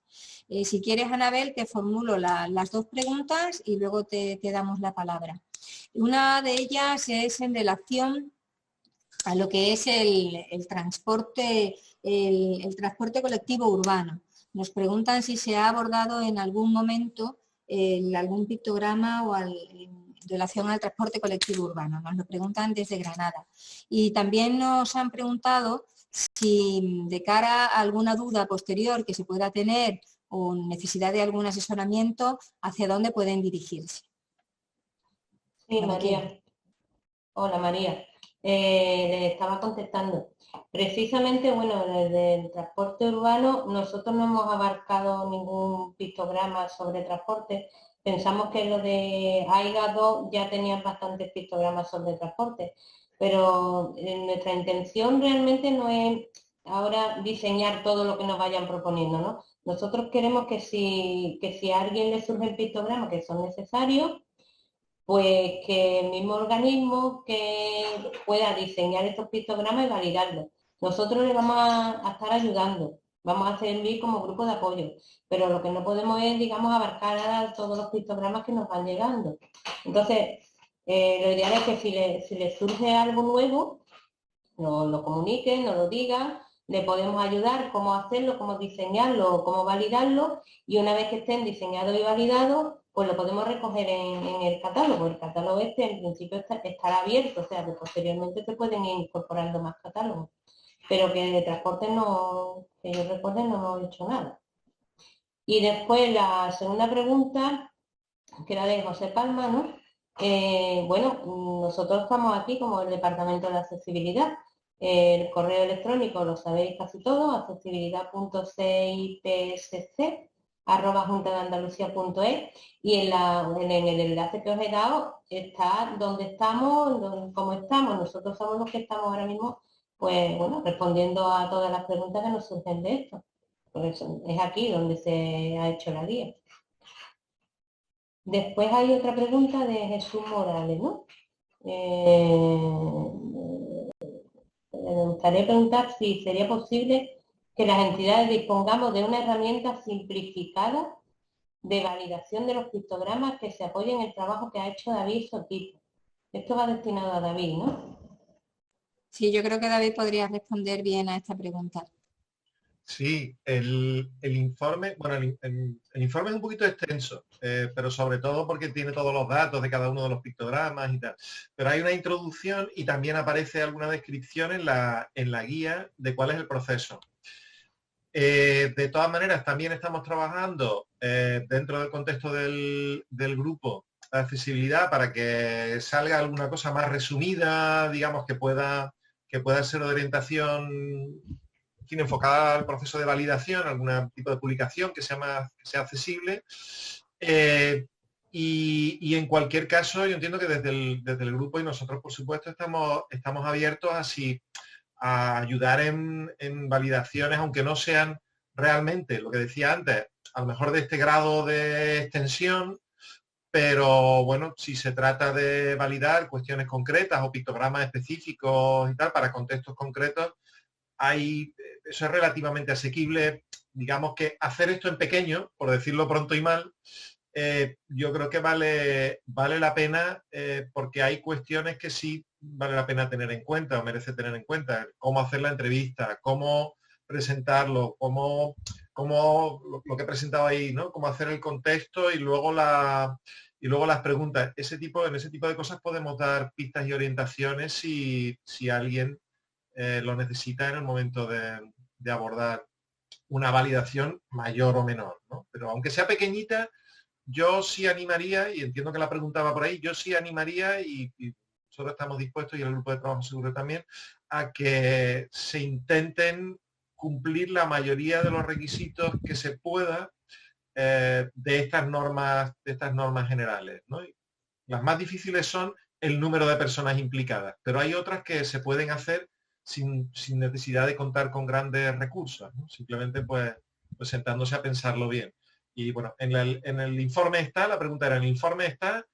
Si quieres, Anabel, te formulo las 2 preguntas y luego te damos la palabra. Una de ellas es en relación a lo que es el transporte colectivo urbano. Nos preguntan si se ha abordado en algún momento algún pictograma en relación al transporte colectivo urbano. Nos lo preguntan desde Granada. Y también nos han preguntado si de cara a alguna duda posterior que se pueda tener o necesidad de algún asesoramiento, hacia dónde pueden dirigirse. Sí, María. Hola, María. Le estaba contestando. Precisamente, bueno, desde el transporte urbano nosotros no hemos abarcado ningún pictograma sobre transporte. Pensamos que lo de AIGA 2 ya tenían bastantes pictogramas sobre transporte, pero nuestra intención realmente no es ahora diseñar todo lo que nos vayan proponiendo, ¿no? Nosotros queremos que si a alguien le surgen pictogramas que son necesarios, pues que el mismo organismo que pueda diseñar estos pictogramas y validarlos. Nosotros le vamos a estar ayudando, vamos a servir como grupo de apoyo, pero lo que no podemos es, digamos, abarcar a todos los pictogramas que nos van llegando. Entonces, lo ideal es que si le surge algo nuevo, nos lo comuniquen, nos lo digan, le podemos ayudar cómo hacerlo, cómo diseñarlo, cómo validarlo, y una vez que estén diseñados y validados, pues lo podemos recoger en el catálogo. El catálogo en principio estará abierto, o sea que posteriormente se pueden ir incorporando más catálogos, pero que de transporte no, que yo recuerde, no hemos hecho nada. Y después la segunda pregunta, que era de José Palma, ¿no? Bueno, nosotros estamos aquí como el Departamento de Accesibilidad. El correo electrónico lo sabéis casi todo, accesibilidad.cipsc@juntadeandalucía.es, y en el enlace que os he dado está donde estamos, cómo estamos. Nosotros somos los que estamos ahora mismo, pues bueno, respondiendo a todas las preguntas que nos surgen de esto. Por eso es aquí donde se ha hecho la guía. Después hay otra pregunta de Jesús Morales, ¿no? Me gustaría preguntar si sería posible que las entidades dispongamos de una herramienta simplificada de validación de los pictogramas que se apoye en el trabajo que ha hecho David y su equipo. Esto va destinado a David, ¿no? Sí, yo creo que David podría responder bien a esta pregunta. Sí, el informe, bueno, el informe es un poquito extenso, pero sobre todo porque tiene todos los datos de cada uno de los pictogramas y tal. Pero hay una introducción y también aparece alguna descripción en la guía de cuál es el proceso. De todas maneras, también estamos trabajando dentro del contexto del grupo de accesibilidad para que salga alguna cosa más resumida, digamos, que pueda ser de orientación enfocada al proceso de validación, algún tipo de publicación que sea accesible. Y en cualquier caso, yo entiendo que desde el grupo y nosotros, por supuesto, estamos abiertos a ayudar en validaciones, aunque no sean realmente, lo que decía antes, a lo mejor de este grado de extensión, pero bueno, si se trata de validar cuestiones concretas o pictogramas específicos y tal, para contextos concretos, eso es relativamente asequible. Digamos que hacer esto en pequeño, por decirlo pronto y mal, yo creo que vale la pena, porque hay cuestiones que sí vale la pena tener en cuenta o merece tener en cuenta. Cómo hacer la entrevista, cómo presentarlo, cómo lo que he presentado ahí, ¿no? Cómo hacer el contexto y luego las preguntas. En ese tipo de cosas podemos dar pistas y orientaciones si alguien lo necesita en el momento de abordar una validación mayor o menor, ¿no? Pero aunque sea pequeñita, yo sí animaría, y entiendo que la preguntaba por ahí, yo sí animaría y nosotros estamos dispuestos, y el grupo de trabajo seguro también, a que se intenten cumplir la mayoría de los requisitos que se pueda de estas normas generales, ¿no? Las más difíciles son el número de personas implicadas, pero hay otras que se pueden hacer sin necesidad de contar con grandes recursos, ¿no? Simplemente pues sentándose a pensarlo bien. Y bueno, en el informe está, la pregunta era, en el informe está,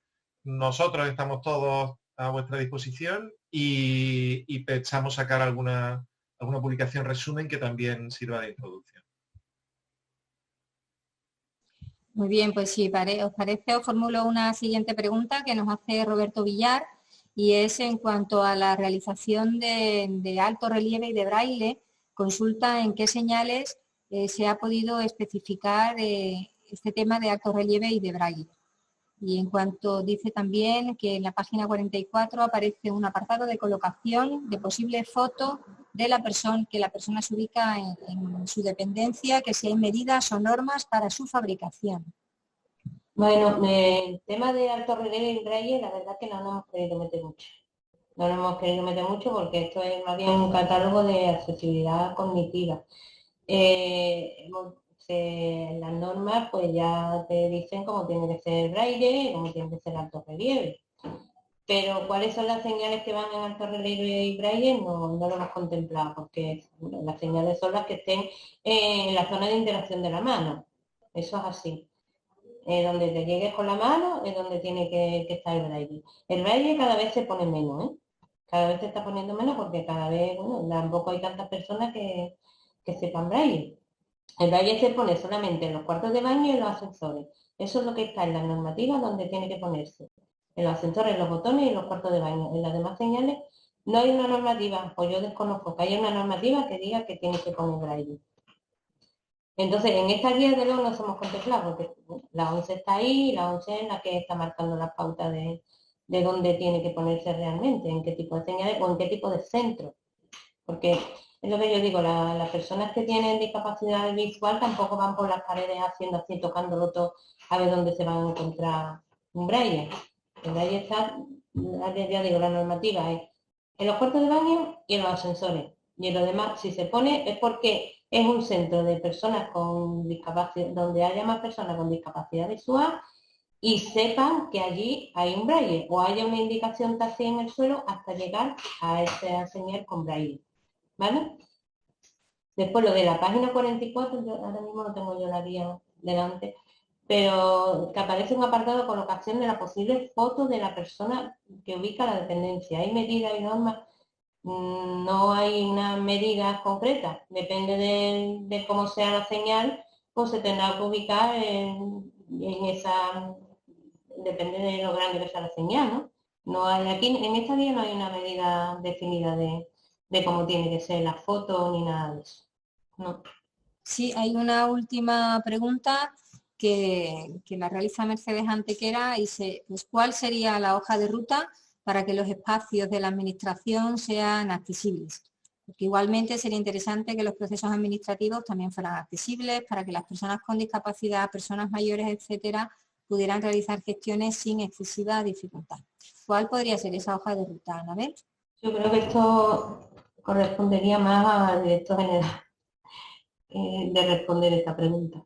nosotros estamos todos a vuestra disposición y pensamos sacar alguna publicación resumen que también sirva de introducción. Muy bien, pues si os parece, os formulo una siguiente pregunta que nos hace Roberto Villar, y es en cuanto a la realización de alto relieve y de braille. Consulta en qué señales se ha podido especificar este tema de alto relieve y de braille. Y en cuanto dice también que en la página 44 aparece un apartado de colocación de posible foto de la persona, que la persona se ubica en su dependencia, que si hay medidas o normas para su fabricación. Bueno, el tema de alto relieve y braille, la verdad que no nos hemos querido meter mucho. No nos hemos querido meter mucho porque esto es más bien un catálogo de accesibilidad cognitiva. Las normas pues ya te dicen cómo tiene que ser braille, cómo tiene que ser alto relieve. Pero cuáles son las señales que van en alto relieve y braille no lo hemos contemplado, porque las señales son las que estén en la zona de interacción de la mano. Eso es así. Donde te llegues con la mano es donde tiene que estar el braille. El braille cada vez se pone menos, ¿eh? Cada vez se está poniendo menos porque cada vez, bueno, tampoco hay tantas personas que sepan braille. El braille se pone solamente en los cuartos de baño y en los ascensores. Eso es lo que está en la normativa donde tiene que ponerse. En los ascensores, en los botones y en los cuartos de baño. En las demás señales no hay una normativa, o yo desconozco que haya una normativa que diga que tiene que poner braille. Entonces, en esta guía de luego nos hemos contemplado, porque la 11 está ahí, y la 11 es la que está marcando las pautas de dónde tiene que ponerse realmente, en qué tipo de señales o en qué tipo de centro. Porque es lo que yo digo, las personas que tienen discapacidad visual tampoco van por las paredes haciendo así, tocándolo todo, a ver dónde se van a encontrar un braille. El braille está, ya digo, la normativa es en los cuartos de baño y en los ascensores. Y en lo demás, si se pone, es porque es un centro de personas con discapacidad, donde haya más personas con discapacidad visual y sepan que allí hay un braille o haya una indicación táctil en el suelo hasta llegar a esa señal con braille. ¿Vale? Después lo de la página 44, yo ahora mismo no tengo yo la guía delante, pero que aparece un apartado de colocación de la posible foto de la persona que ubica la dependencia. Hay medidas y normas. No hay una medida concreta, depende de cómo sea la señal, pues se tendrá que ubicar en esa, depende de lo grande que sea la señal, ¿no? No hay, aquí en esta guía no hay una medida definida de cómo tiene que ser la foto ni nada de eso. No. Sí, hay una última pregunta que la realiza Mercedes Antequera y pues, ¿cuál sería la hoja de ruta para que los espacios de la administración sean accesibles? Porque igualmente sería interesante que los procesos administrativos también fueran accesibles para que las personas con discapacidad, personas mayores, etcétera, pudieran realizar gestiones sin excesiva dificultad. ¿Cuál podría ser esa hoja de ruta, Anabel? Yo creo que esto correspondería más al director general de responder esta pregunta.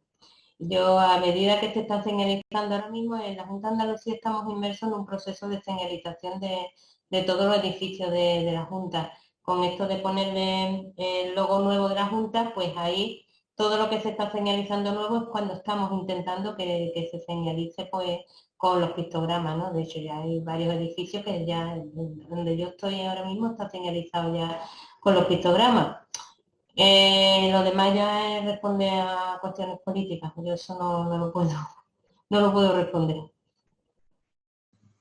Yo, a medida que se está señalizando ahora mismo, en la Junta de Andalucía estamos inmersos en un proceso de señalización de todos los edificios de la Junta. Con esto de ponerle el logo nuevo de la Junta, pues ahí todo lo que se está señalizando nuevo es cuando estamos intentando que se señalice pues con los pictogramas, ¿no? De hecho, ya hay varios edificios que ya, donde yo estoy ahora mismo, está señalizado ya con los pictogramas. Lo demás ya responde a cuestiones políticas, yo eso no lo puedo responder.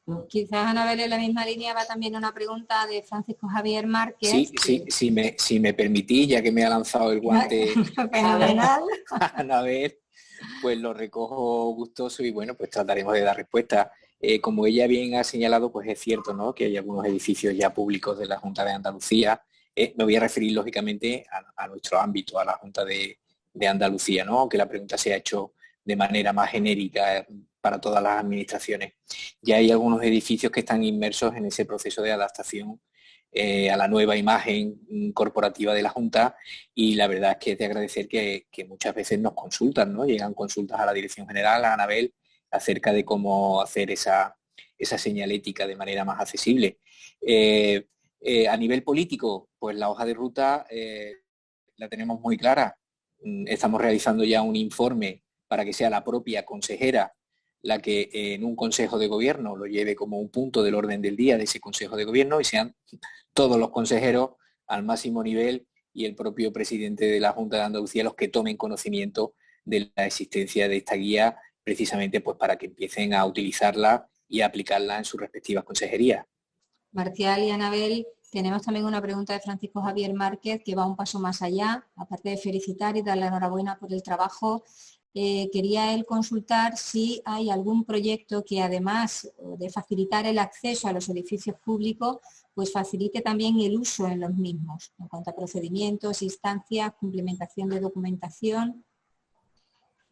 ¿No? Quizás, Anabel, en la misma línea va también una pregunta de Francisco Javier Márquez. Sí, si me permitís, ya que me ha lanzado el guante fenomenal. Anabel, pues lo recojo gustoso y bueno, pues trataremos de dar respuesta. Como ella bien ha señalado, pues es cierto, ¿no?, que hay algunos edificios ya públicos de la Junta de Andalucía. Me voy a referir lógicamente a nuestro ámbito, a la Junta de de Andalucía, ¿no? Aunque la pregunta se ha hecho de manera más genérica para todas las administraciones. Ya hay algunos edificios que están inmersos en ese proceso de adaptación a la nueva imagen corporativa de la Junta, y la verdad es que es de agradecer que muchas veces nos consultan, ¿no? Llegan consultas a la Dirección General, a Anabel, acerca de cómo hacer esa señalética de manera más accesible. A nivel político, pues la hoja de ruta la tenemos muy clara. Estamos realizando ya un informe para que sea la propia consejera la que en un consejo de gobierno lo lleve como un punto del orden del día de ese consejo de gobierno, y sean todos los consejeros al máximo nivel y el propio presidente de la Junta de Andalucía los que tomen conocimiento de la existencia de esta guía, precisamente pues para que empiecen a utilizarla y a aplicarla en sus respectivas consejerías. Marcial y Anabel, tenemos también una pregunta de Francisco Javier Márquez que va un paso más allá, aparte de felicitar y dar la enhorabuena por el trabajo. Quería él consultar si hay algún proyecto que, además de facilitar el acceso a los edificios públicos, pues facilite también el uso en los mismos, en cuanto a procedimientos, instancias, complementación de documentación.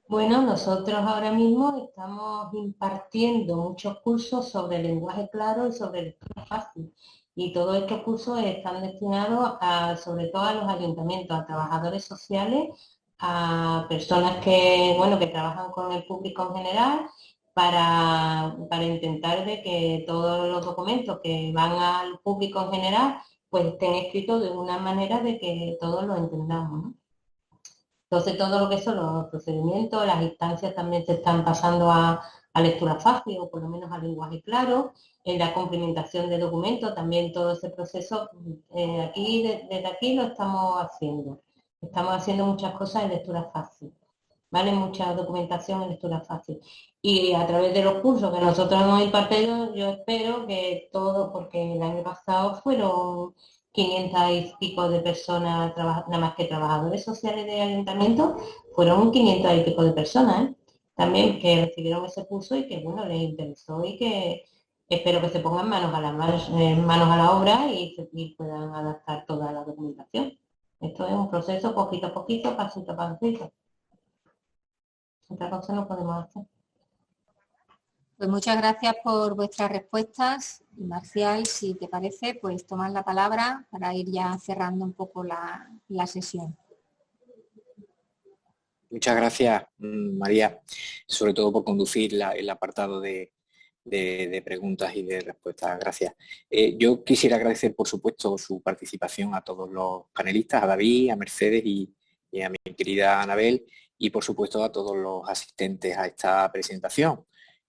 Bueno, nosotros ahora mismo estamos impartiendo muchos cursos sobre lenguaje claro y sobre lectura fácil. Y todos estos cursos están destinados sobre todo a los ayuntamientos, a trabajadores sociales, a personas que, bueno, que trabajan con el público en general, para intentar de que todos los documentos que van al público en general pues estén escritos de una manera de que todos lo entendamos, ¿no? Entonces todo lo que son los procedimientos, las instancias también se están pasando a lectura fácil o por lo menos a lenguaje claro, en la complementación de documentos, también todo ese proceso desde aquí lo estamos haciendo. Estamos haciendo muchas cosas en lectura fácil, ¿vale? Mucha documentación en lectura fácil. Y a través de los cursos que nosotros hemos impartido, yo espero que todo, porque el año pasado fueron 500 y pico de personas, nada más que trabajadores sociales de ayuntamiento, fueron 500 y pico de personas, ¿eh? También que recibieron ese curso y que, bueno, les interesó y que espero que se pongan manos a la obra y puedan adaptar toda la documentación. Esto es un proceso poquito a poquito, pasito a pasito. Otra cosa no podemos hacer. Pues muchas gracias por vuestras respuestas. Y Marcial, si te parece, pues tomas la palabra para ir ya cerrando un poco la sesión. Muchas gracias, María, sobre todo por conducir el apartado de preguntas y de respuestas. Gracias. Yo quisiera agradecer, por supuesto, su participación a todos los panelistas, a David, a Mercedes y a mi querida Anabel, y por supuesto a todos los asistentes a esta presentación,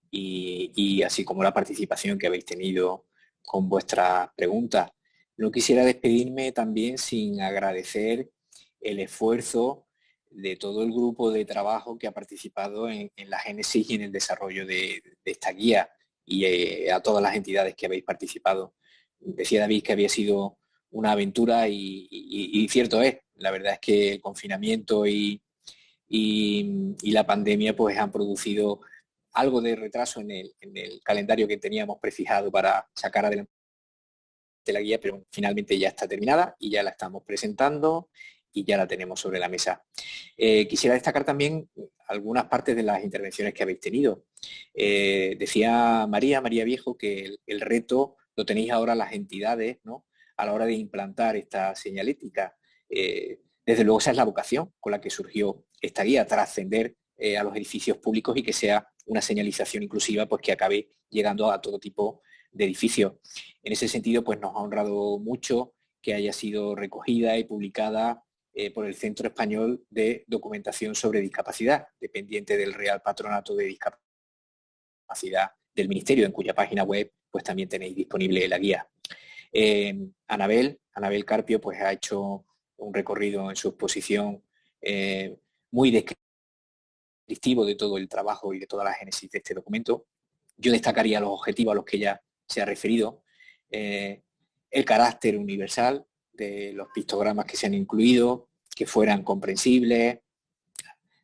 y así como la participación que habéis tenido con vuestras preguntas. No quisiera despedirme también sin agradecer el esfuerzo de todo el grupo de trabajo que ha participado en la génesis y en el desarrollo de esta guía, y a todas las entidades que habéis participado. Decía David que había sido una aventura y cierto es. La verdad es que el confinamiento y la pandemia pues han producido algo de retraso en el calendario que teníamos prefijado para sacar adelante la guía, pero finalmente ya está terminada y ya la estamos presentando y ya la tenemos sobre la mesa. Quisiera destacar también algunas partes de las intervenciones que habéis tenido. Decía María Viejo que el reto lo tenéis ahora las entidades, ¿no?, a la hora de implantar esta señalética. Desde luego esa es la vocación con la que surgió esta guía, trascender a los edificios públicos y que sea una señalización inclusiva pues que acabe llegando a todo tipo de edificios. En ese sentido pues nos ha honrado mucho que haya sido recogida y publicada por el Centro Español de Documentación sobre Discapacidad, dependiente del Real Patronato de Discapacidad del Ministerio, en cuya página web pues también tenéis disponible la guía. Anabel Carpio pues ha hecho un recorrido en su exposición muy descriptivo de todo el trabajo y de toda la génesis de este documento. Yo destacaría los objetivos a los que ya se ha referido, el carácter universal de los pictogramas que se han incluido, que fueran comprensibles.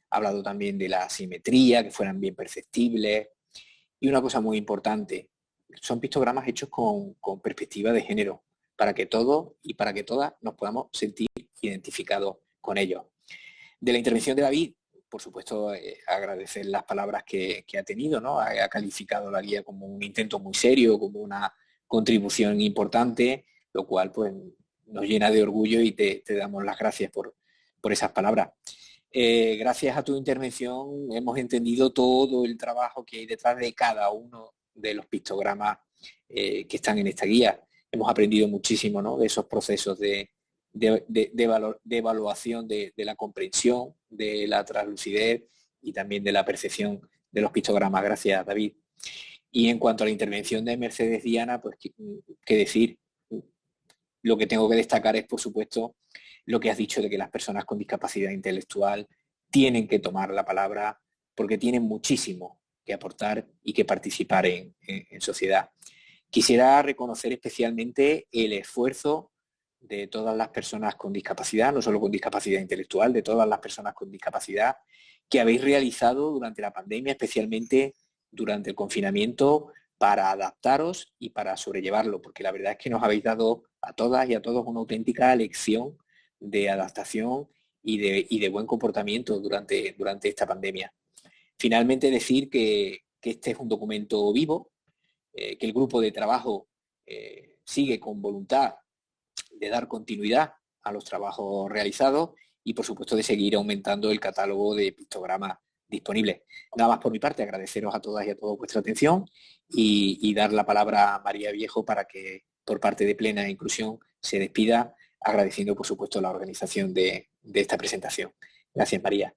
Ha hablado también de la simetría, que fueran bien perceptibles. Y una cosa muy importante, son pictogramas hechos con perspectiva de género, para que todos y para que todas nos podamos sentir identificados con ellos. De la intervención de David, por supuesto, agradecer las palabras que ha tenido, ¿no? Ha calificado la guía como un intento muy serio, como una contribución importante, lo cual pues nos llena de orgullo y te damos las gracias por esas palabras. Gracias a tu intervención hemos entendido todo el trabajo que hay detrás de cada uno de los pictogramas que están en esta guía. Hemos aprendido muchísimo, ¿no? De esos procesos de evaluación de la comprensión, de la translucidez y también de la percepción de los pictogramas. Gracias, David. Y en cuanto a la intervención de Mercedes Diana, pues qué decir. Lo que tengo que destacar es, por supuesto, lo que has dicho de que las personas con discapacidad intelectual tienen que tomar la palabra porque tienen muchísimo que aportar y que participar en sociedad. Quisiera reconocer especialmente el esfuerzo de todas las personas con discapacidad, no solo con discapacidad intelectual, de todas las personas con discapacidad que habéis realizado durante la pandemia, especialmente durante el confinamiento, para adaptaros y para sobrellevarlo, porque la verdad es que nos habéis dado a todas y a todos una auténtica lección de adaptación y de buen comportamiento durante esta pandemia. Finalmente, decir que este es un documento vivo, que el grupo de trabajo sigue con voluntad de dar continuidad a los trabajos realizados y, por supuesto, de seguir aumentando el catálogo de pictogramas disponibles. Nada más por mi parte, agradeceros a todas y a todos vuestra atención y dar la palabra a María Viejo para que, por parte de Plena Inclusión, se despida, agradeciendo, por supuesto, la organización de esta presentación. Gracias, María.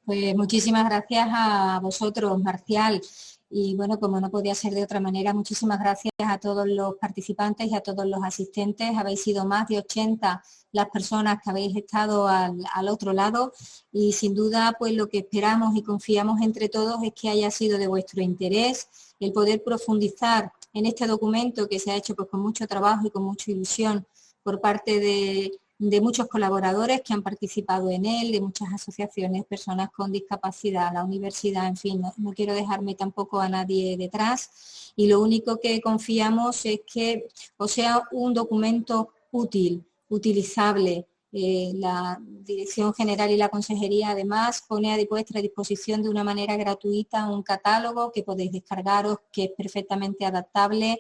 Pues muchísimas gracias a vosotros, Marcial. Y bueno, como no podía ser de otra manera, muchísimas gracias a todos los participantes y a todos los asistentes. Habéis sido más de 80 las personas que habéis estado al otro lado y sin duda pues lo que esperamos y confiamos entre todos es que haya sido de vuestro interés el poder profundizar en este documento que se ha hecho pues con mucho trabajo y con mucha ilusión por parte de muchos colaboradores que han participado en él, de muchas asociaciones, personas con discapacidad, la universidad, en fin, no quiero dejarme tampoco a nadie detrás y lo único que confiamos es que os sea un documento útil, utilizable. La Dirección General y la Consejería además pone a vuestra disposición de una manera gratuita un catálogo que podéis descargaros, que es perfectamente adaptable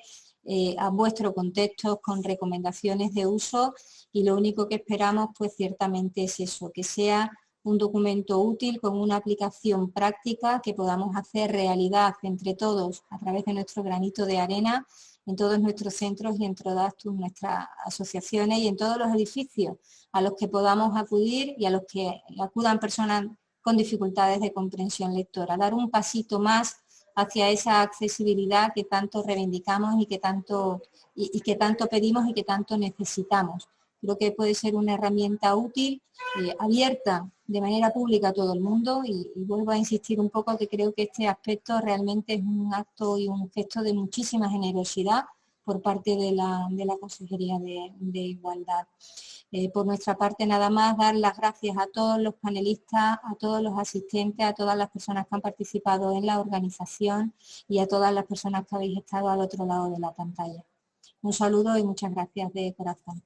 a vuestro contexto con recomendaciones de uso y lo único que esperamos pues ciertamente es eso, que sea un documento útil con una aplicación práctica que podamos hacer realidad entre todos a través de nuestro granito de arena en todos nuestros centros y en todas nuestras asociaciones y en todos los edificios a los que podamos acudir y a los que acudan personas con dificultades de comprensión lectora. Dar un pasito más hacia esa accesibilidad que tanto reivindicamos y que tanto pedimos y que tanto necesitamos. Creo que puede ser una herramienta útil, abierta de manera pública a todo el mundo y vuelvo a insistir un poco que creo que este aspecto realmente es un acto y un gesto de muchísima generosidad por parte de la Consejería de Igualdad. Por nuestra parte nada más dar las gracias a todos los panelistas, a todos los asistentes, a todas las personas que han participado en la organización y a todas las personas que habéis estado al otro lado de la pantalla. Un saludo y muchas gracias de corazón.